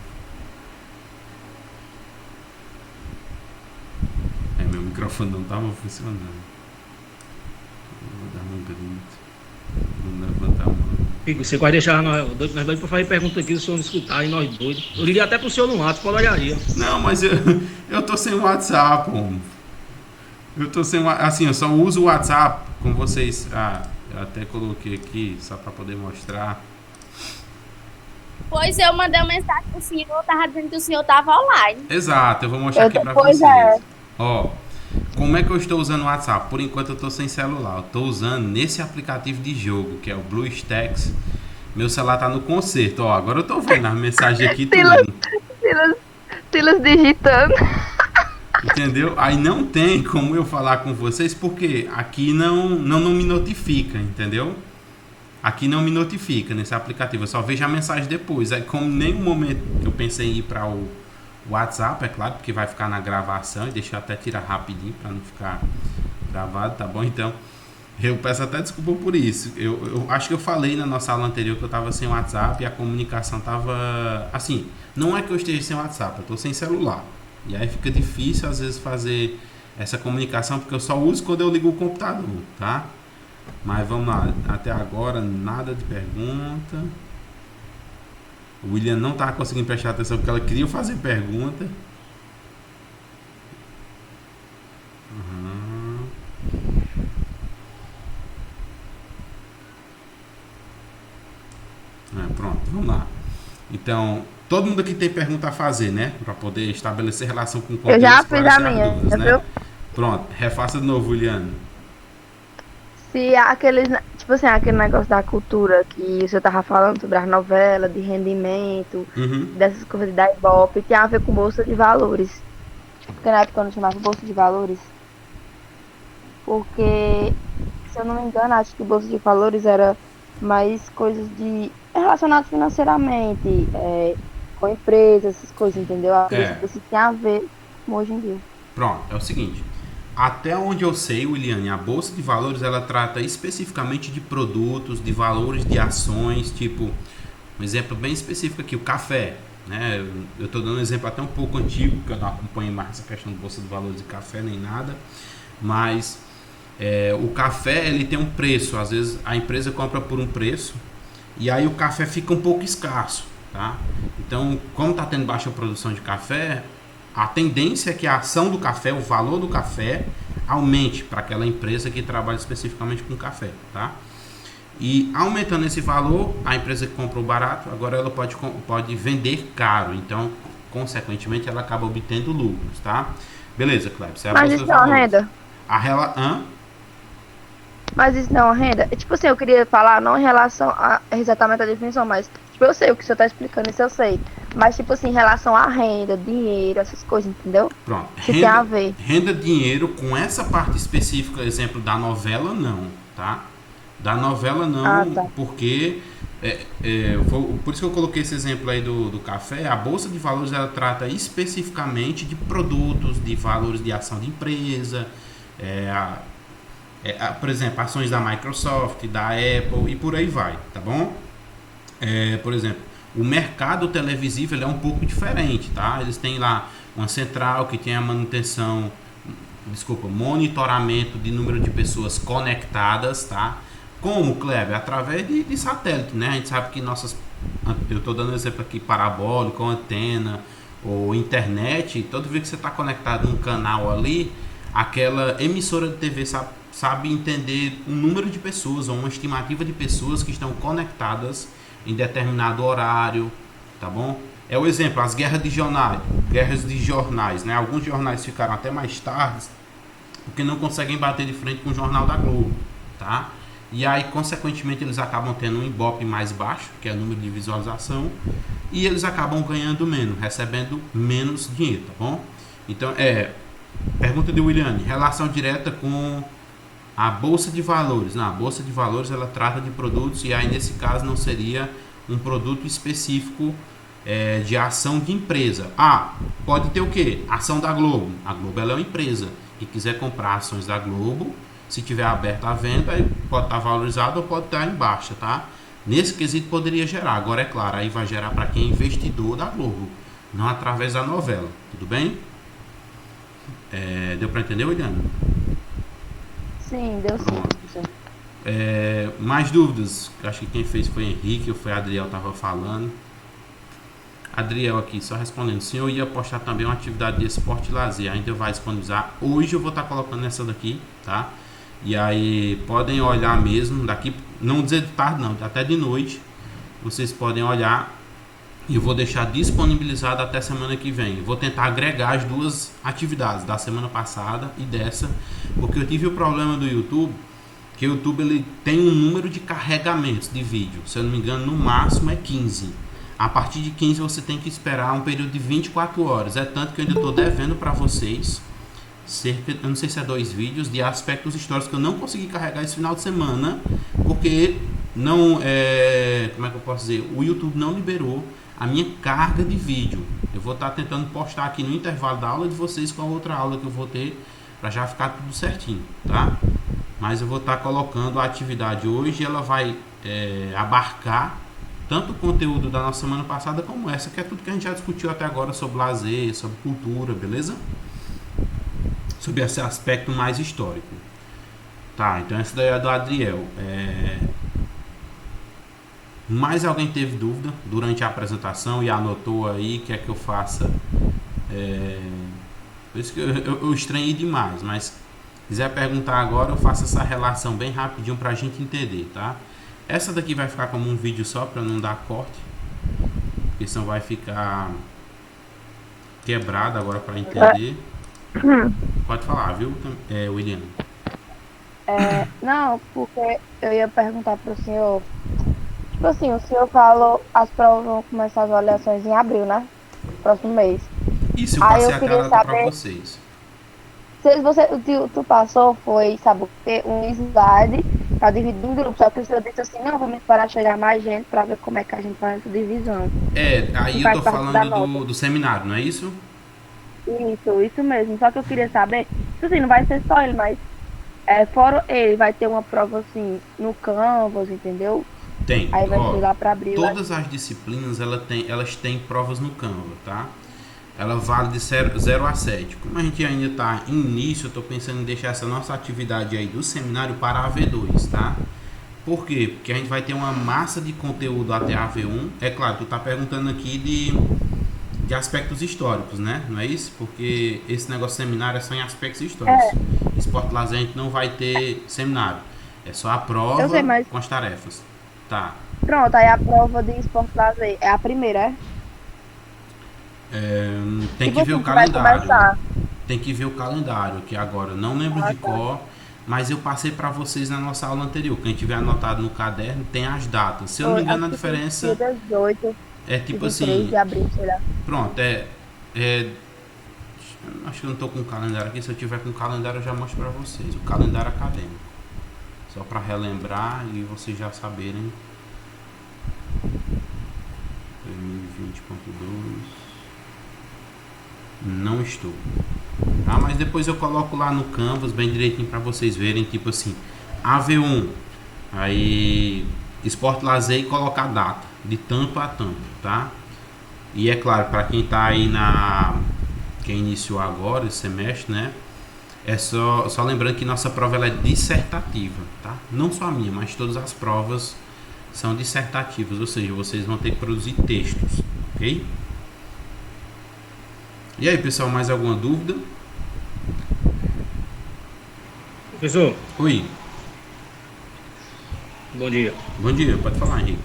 Meu microfone não tava funcionando. Vou dar um grito. Não levantar a mão. Você vai deixar nós dois para fazer pergunta aqui, se o senhor não escutar, e nós dois. Eu liguei até pro senhor no WhatsApp, pode olharia. Não, mas eu tô sem WhatsApp, pô. Eu tô sem, assim, eu só uso o WhatsApp com vocês. Eu até coloquei aqui só para poder mostrar. Pois eu mandei uma mensagem pro senhor, tava dizendo que o senhor tava online. Exato, eu vou mostrar aqui para vocês. Ó, como é que eu estou usando o WhatsApp? Por enquanto eu estou sem celular. Eu estou usando nesse aplicativo de jogo, que é o BlueStacks. Meu celular tá no concerto. Ó, agora eu estou vendo as mensagens aqui tudo. Silas digitando. Entendeu? Aí não tem como eu falar com vocês, porque aqui não me notifica, entendeu? Aqui não me notifica nesse aplicativo. Eu só vejo a mensagem depois. Aí como em nenhum momento eu pensei em ir para o WhatsApp, é claro, porque vai ficar na gravação, e deixa eu até tirar rapidinho para não ficar gravado, tá bom? Então, eu peço até desculpa por isso. Eu acho que eu falei na nossa aula anterior que eu tava sem WhatsApp e a comunicação tava assim, não é que eu esteja sem WhatsApp, eu tô sem celular. E aí fica difícil às vezes fazer essa comunicação, porque eu só uso quando eu ligo o computador, tá? Mas vamos lá, até agora nada de pergunta. O William não estava conseguindo prestar atenção porque ela queria fazer pergunta. Pronto, vamos lá. Então, todo mundo aqui tem pergunta a fazer, né? Para poder estabelecer relação com o conteúdo Eu já e fiz a esclarecer as minha, dúvidas, né? viu? Pronto, refaça de novo, Juliano. Se aqueles, tipo assim, aquele negócio da cultura que o senhor tava falando sobre as novelas, de rendimento, Uhum. dessas coisas da Ibope, tem a ver com Bolsa de Valores. Porque na época eu não chamava Bolsa de Valores. Porque, se eu não me engano, acho que Bolsa de Valores era mais coisas de relacionadas financeiramente, com empresas, essas coisas, entendeu? Eu queria É. saber se tem a ver com hoje em dia. Pronto, é o seguinte. Até onde eu sei, Williane, a Bolsa de Valores ela trata especificamente de produtos, de valores de ações, tipo, um exemplo bem específico aqui, o café. Né? Eu estou dando um exemplo até um pouco antigo, porque eu não acompanho mais essa questão de Bolsa de Valores de café nem nada, mas o café ele tem um preço, às vezes a empresa compra por um preço e aí o café fica um pouco escasso. Tá? Então, como está tendo baixa produção de café, a tendência é que a ação do café, o valor do café, aumente para aquela empresa que trabalha especificamente com café. Tá? E aumentando esse valor, a empresa que comprou barato, agora ela pode vender caro. Então, consequentemente, ela acaba obtendo lucros. Tá? Beleza, Cleber. Você Mas isso não é uma renda? Mas isso não é uma renda? Tipo assim, eu queria falar não em relação a exatamente a definição, mas tipo, eu sei o que o senhor está explicando, isso eu sei. Mas tipo assim, em relação à renda, dinheiro, essas coisas, entendeu? Pronto. Se tem a ver. Renda, dinheiro, com essa parte específica, exemplo da novela, não, tá? Da novela não, Tá. porque por isso que eu coloquei esse exemplo aí do café. A Bolsa de Valores ela trata especificamente de produtos, de valores de ação de empresa, por exemplo, ações da Microsoft, da Apple e por aí vai, tá bom? Por exemplo, o mercado televisivo ele é um pouco diferente, tá? Eles têm lá uma central que tem a monitoramento de número de pessoas conectadas, tá? Como, Kleber? Através de satélite, né? A gente sabe que eu estou dando exemplo aqui, parabólico, antena ou internet, toda vez que você está conectado num canal ali, aquela emissora de TV sabe entender um número de pessoas ou uma estimativa de pessoas que estão conectadas em determinado horário, tá bom? É o exemplo, as guerras de jornais, né? Alguns jornais ficaram até mais tarde porque não conseguem bater de frente com o Jornal da Globo, tá? E aí, consequentemente, eles acabam tendo um Ibope mais baixo, que é o número de visualização, e eles acabam ganhando menos, recebendo menos dinheiro, tá bom? Então, pergunta de Williane, relação direta com a Bolsa de Valores. Não, a Bolsa de Valores, ela trata de produtos, e aí, nesse caso, não seria um produto específico de ação de empresa. Pode ter o quê? Ação da Globo. A Globo, ela é uma empresa. Quem quiser comprar ações da Globo, se tiver aberta a venda, pode estar valorizado ou pode estar em baixa, tá? Nesse quesito poderia gerar. Agora é claro, aí vai gerar para quem é investidor da Globo, não através da novela. Tudo bem? Deu para entender, William? Sim, deu sim. Mais dúvidas? Acho que quem fez foi Henrique ou foi Adriel estava falando. Adriel aqui, só respondendo. Sim, eu ia postar também uma atividade de esporte e lazer. Ainda vai disponibilizar. Hoje eu vou estar colocando essa daqui, tá? E aí podem olhar mesmo daqui, não dizer de tarde não, até de noite. Vocês podem olhar e eu vou deixar disponibilizado até semana que vem. Eu vou tentar agregar as duas atividades da semana passada e dessa, porque eu tive o problema do YouTube, que o YouTube ele tem um número de carregamentos de vídeo. Se eu não me engano, no máximo é 15. A partir de 15 você tem que esperar um período de 24 horas. É tanto que eu ainda estou devendo para vocês eu não sei se 2 vídeos de aspectos históricos que eu não consegui carregar esse final de semana, porque não como é que eu posso dizer? O YouTube não liberou a minha carga de vídeo. Eu vou estar tentando postar aqui no intervalo da aula de vocês com a outra aula que eu vou ter, para já ficar tudo certinho, tá? Mas eu vou estar colocando a atividade hoje, ela vai abarcar tanto o conteúdo da nossa semana passada como essa, que é tudo que a gente já discutiu até agora sobre lazer, sobre cultura, beleza? Sobre esse aspecto mais histórico. Tá, então essa daí é do Adriel. Mais alguém teve dúvida durante a apresentação e anotou aí, quer que eu faça? Por isso que eu estranhei demais, mas se quiser perguntar agora, eu faço essa relação bem rapidinho pra gente entender, tá? Essa daqui vai ficar como um vídeo só para não dar corte, porque senão vai ficar quebrado agora para entender. Pode falar, viu, William? Não, porque eu ia perguntar pro senhor. Tipo assim, o senhor falou as provas vão começar as avaliações em abril, né? Próximo mês. Isso, eu Aí passei eu a queria data para saber- vocês. Tu passou, foi, sabe o quê? Um slide pra dividir em grupos. Só que o senhor disse assim, não, vamos esperar chegar mais gente pra ver como é que a gente faz essa divisão. Aí eu Faz tô parte da falando nota. do seminário, não é isso? Isso mesmo. Só que eu queria saber, tipo assim, não vai ser só ele, mas fora ele, vai ter uma prova assim no Canvas, entendeu? Tem. Aí vai Ó, ser lá pra abril. todas as disciplinas elas têm provas no Canva, tá? Ela vale de 0 a 7. Como a gente ainda está em início, eu estou pensando em deixar essa nossa atividade aí do seminário para a AV2, tá? Por quê? Porque a gente vai ter uma massa de conteúdo até a AV1. É claro, tu está perguntando aqui de aspectos históricos, né? Não é isso? Porque esse negócio de seminário é só em aspectos históricos. Esporte lazer a gente não vai ter seminário. É só a prova Eu sei, mas- com as tarefas. Tá. Pronto, aí a prova de esporte lazer é a primeira, é? Tem Tipo que ver assim, o vai calendário. começar. Tem que ver o calendário, que agora eu não lembro de cor, mas eu passei para vocês na nossa aula anterior. Quem tiver anotado no caderno tem as datas. Se eu não me engano, a Acho que foi diferença dia 18 é e tipo 23 assim. de abril, sei lá. Pronto, acho que eu não tô com o calendário aqui. Se eu tiver com o calendário, eu já mostro para vocês. O calendário acadêmico. Só para relembrar e vocês já saberem. 2020.2. Não estou. Ah, mas depois eu coloco lá no Canvas bem direitinho para vocês verem, tipo assim, AV1, aí esporte lazer e colocar a data de tampa a tampa, tá? E é claro, para quem tá aí quem iniciou agora esse semestre, né? É só lembrando que nossa prova ela é dissertativa, tá? Não só a minha, mas todas as provas são dissertativas, ou seja, vocês vão ter que produzir textos, ok? E aí, pessoal, mais alguma dúvida? Professor, Oi, bom dia. bom dia, pode falar, Henrique.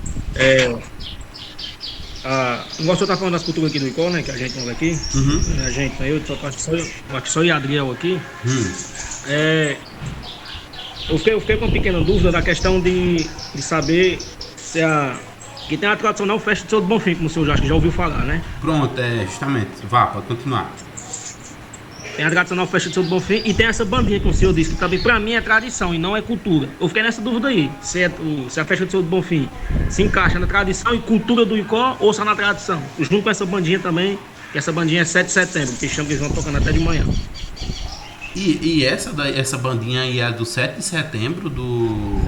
Igual o senhor tá falando das culturas aqui do ICO, né? Que a gente manda aqui. Uhum. A gente, acho que só eu e Adriel aqui. Eu fiquei com uma pequena dúvida da questão de saber se que tem a tradicional festa do Senhor do Bonfim, como o senhor já ouviu falar, né? Pronto, justamente. Vá, pode continuar. Tem a tradicional festa do Senhor do Bonfim e tem essa bandinha que o senhor disse, que também pra mim é tradição e não é cultura. Eu fiquei nessa dúvida aí, se a festa do Senhor do Bonfim se encaixa na tradição e cultura do Icó ou só na tradição. Junto com essa bandinha também, que essa bandinha é 7 de setembro, que chama que eles vão tocando até de manhã. E essa bandinha aí é do 7 de setembro do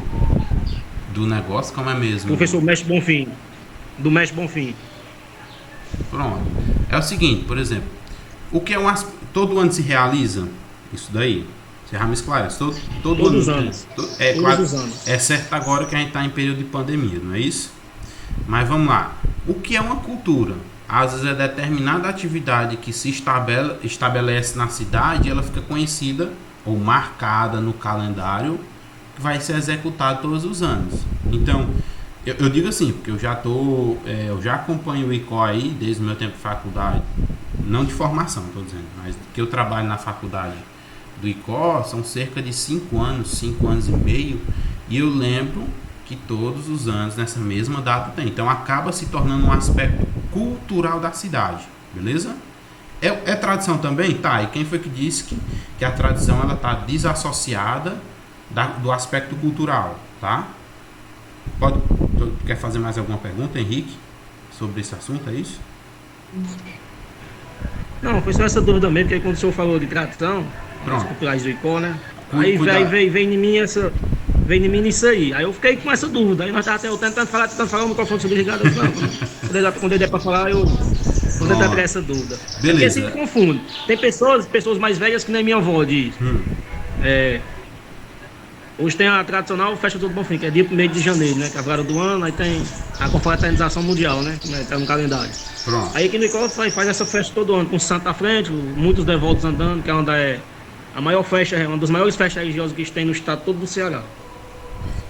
negócio, como é mesmo? Professor Mestre Bonfim, do Mestre Bonfim. Pronto. É o seguinte, por exemplo, o que é todo ano se realiza isso daí? Você já me esclarece? Todo Todos ano. os anos. É Todos claro, os anos. é certo agora que a gente está em período de pandemia, não é isso? Mas vamos lá. O que é uma cultura? Às vezes é determinada atividade que se estabelece na cidade, ela fica conhecida ou marcada no calendário, que vai ser executado todos os anos. Então, eu digo assim, porque eu já acompanho o ICO aí desde o meu tempo de faculdade, não de formação, estou dizendo, mas que eu trabalho na faculdade do ICO, são cerca de 5 anos e meio, e eu lembro que todos os anos nessa mesma data tem. Então acaba se tornando um aspecto cultural da cidade, beleza? É tradição também? Tá, e quem foi que disse que a tradição ela está desassociada do aspecto cultural, tá? Quer fazer mais alguma pergunta, Henrique, sobre esse assunto, é isso? Não, foi só essa dúvida mesmo, porque aí quando o senhor falou de tradição, Pronto. das culturais do Icó, né? Cuidado. Aí veio em mim isso aí. Aí eu fiquei com essa dúvida. Aí nós estávamos tentando falar, o microfone desligado. Eu falei, não, quando ele der para falar, eu vou tentar tirar essa dúvida. Beleza. Porque se confunde. Tem pessoas mais velhas que nem minha avó diz. Hoje tem a tradicional Festa do Bonfim, que é dia 1º de janeiro, né? Que é a virada do ano, aí tem a confraternização mundial, né? Que tá no calendário. Pronto. Aí aqui no Icó faz essa festa todo ano, com o santo à frente, muitos devotos andando, que é onde é a maior festa, uma das maiores festas religiosas que tem no estado todo do Ceará.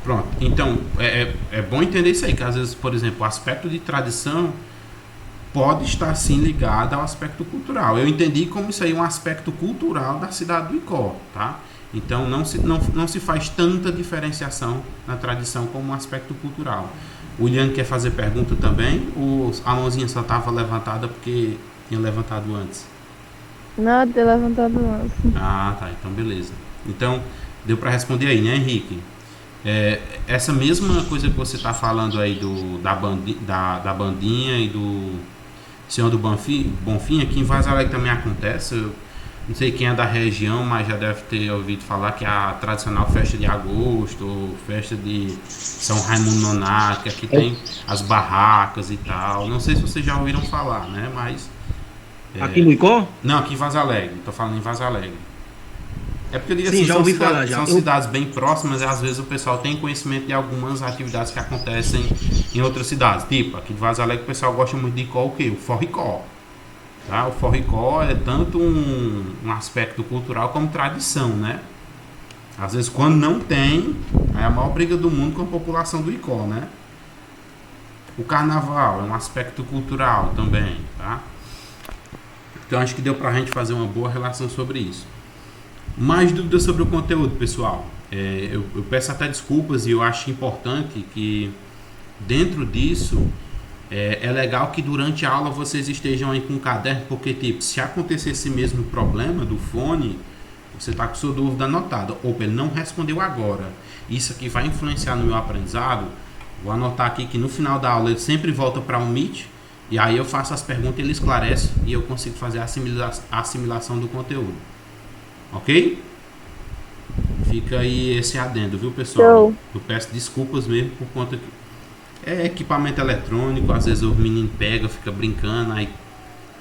Pronto. Então, é bom entender isso aí, que às vezes, por exemplo, o aspecto de tradição pode estar sim ligado ao aspecto cultural. Eu entendi como isso aí é um aspecto cultural da cidade do Icó, tá? Então não se faz tanta diferenciação na tradição como um aspecto cultural. O William quer fazer pergunta também, ou a mãozinha só estava levantada porque tinha levantado antes? Não, ter levantado antes. Ah, tá, então beleza. Então, deu para responder aí, né, Henrique? Essa mesma coisa que você está falando aí da bandinha e do Senhor do Bonfim, aqui em Vaz Alegre também acontece. Eu não sei quem é da região, mas já deve ter ouvido falar que é a tradicional festa de agosto, ou festa de São Raimundo Nonato, que aqui tem as barracas e tal. Não sei se vocês já ouviram falar, né? Mas. Aqui no Icó? Não, aqui em Vaz Alegre, tô falando em Vaz Alegre. É porque Sim, assim, já ouvi falar já. São cidades bem próximas e às vezes o pessoal tem conhecimento de algumas atividades que acontecem em outras cidades. Tipo, aqui de Vaz Alegre o pessoal gosta muito de Icó, o quê? O forricó. Tá? O forricó é tanto um aspecto cultural como tradição, né? Às vezes quando não tem, é a maior briga do mundo com a população do Icó, né? O carnaval é um aspecto cultural também, tá? Então acho que deu pra gente fazer uma boa relação sobre isso. Mais dúvidas sobre o conteúdo, pessoal? Eu peço até desculpas e eu acho importante que dentro disso é legal que durante a aula vocês estejam aí com um caderno, porque tipo, se acontecer esse mesmo problema do fone, você está com sua dúvida anotada. Opa, ele não respondeu agora. Isso aqui vai influenciar no meu aprendizado. Vou anotar aqui que no final da aula ele sempre volta para um Meet e aí eu faço as perguntas, ele esclarece e eu consigo fazer a assimilação do conteúdo. Ok? Fica aí esse adendo, viu, pessoal? Eu peço desculpas mesmo por conta que é equipamento eletrônico, às vezes o menino pega, fica brincando, aí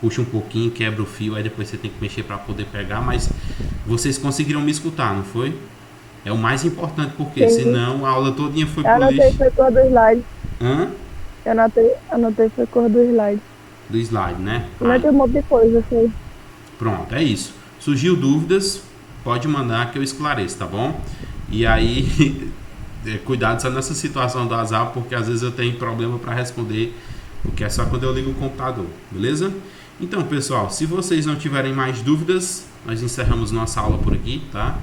puxa um pouquinho, quebra o fio, aí depois você tem que mexer para poder pegar, mas vocês conseguiram me escutar, não foi? É o mais importante, porque senão a aula todinha foi pro lixo. Eu anotei foi cor do slide. Hã? Eu anotei foi cor do slide. Do slide, né? Não tem um monte de coisa, assim. Pronto, é isso. Surgiu dúvidas, pode mandar que eu esclareço, tá bom? E aí, cuidado só nessa situação do WhatsApp, porque às vezes eu tenho problema para responder, porque é só quando eu ligo o computador, beleza? Então, pessoal, se vocês não tiverem mais dúvidas, nós encerramos nossa aula por aqui, tá?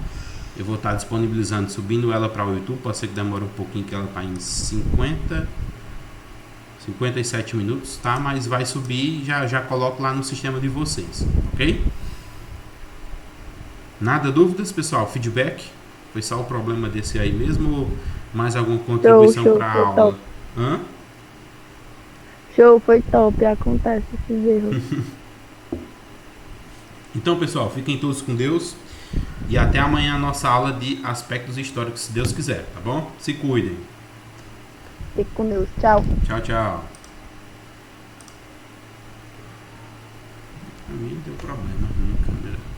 Eu vou estar disponibilizando, subindo ela para o YouTube, pode ser que demore um pouquinho, que ela está em 57 minutos, tá? Mas vai subir e já coloco lá no sistema de vocês, ok? Nada dúvidas, pessoal? Feedback? Foi só o problema desse aí mesmo ou mais alguma contribuição para a aula? Hã? Show, foi top. Acontece esses erros. Então, pessoal, fiquem todos com Deus e até amanhã a nossa aula de aspectos históricos, se Deus quiser, tá bom? Se cuidem. Fique com Deus. Tchau. Tchau, tchau. A mim deu problema na minha câmera.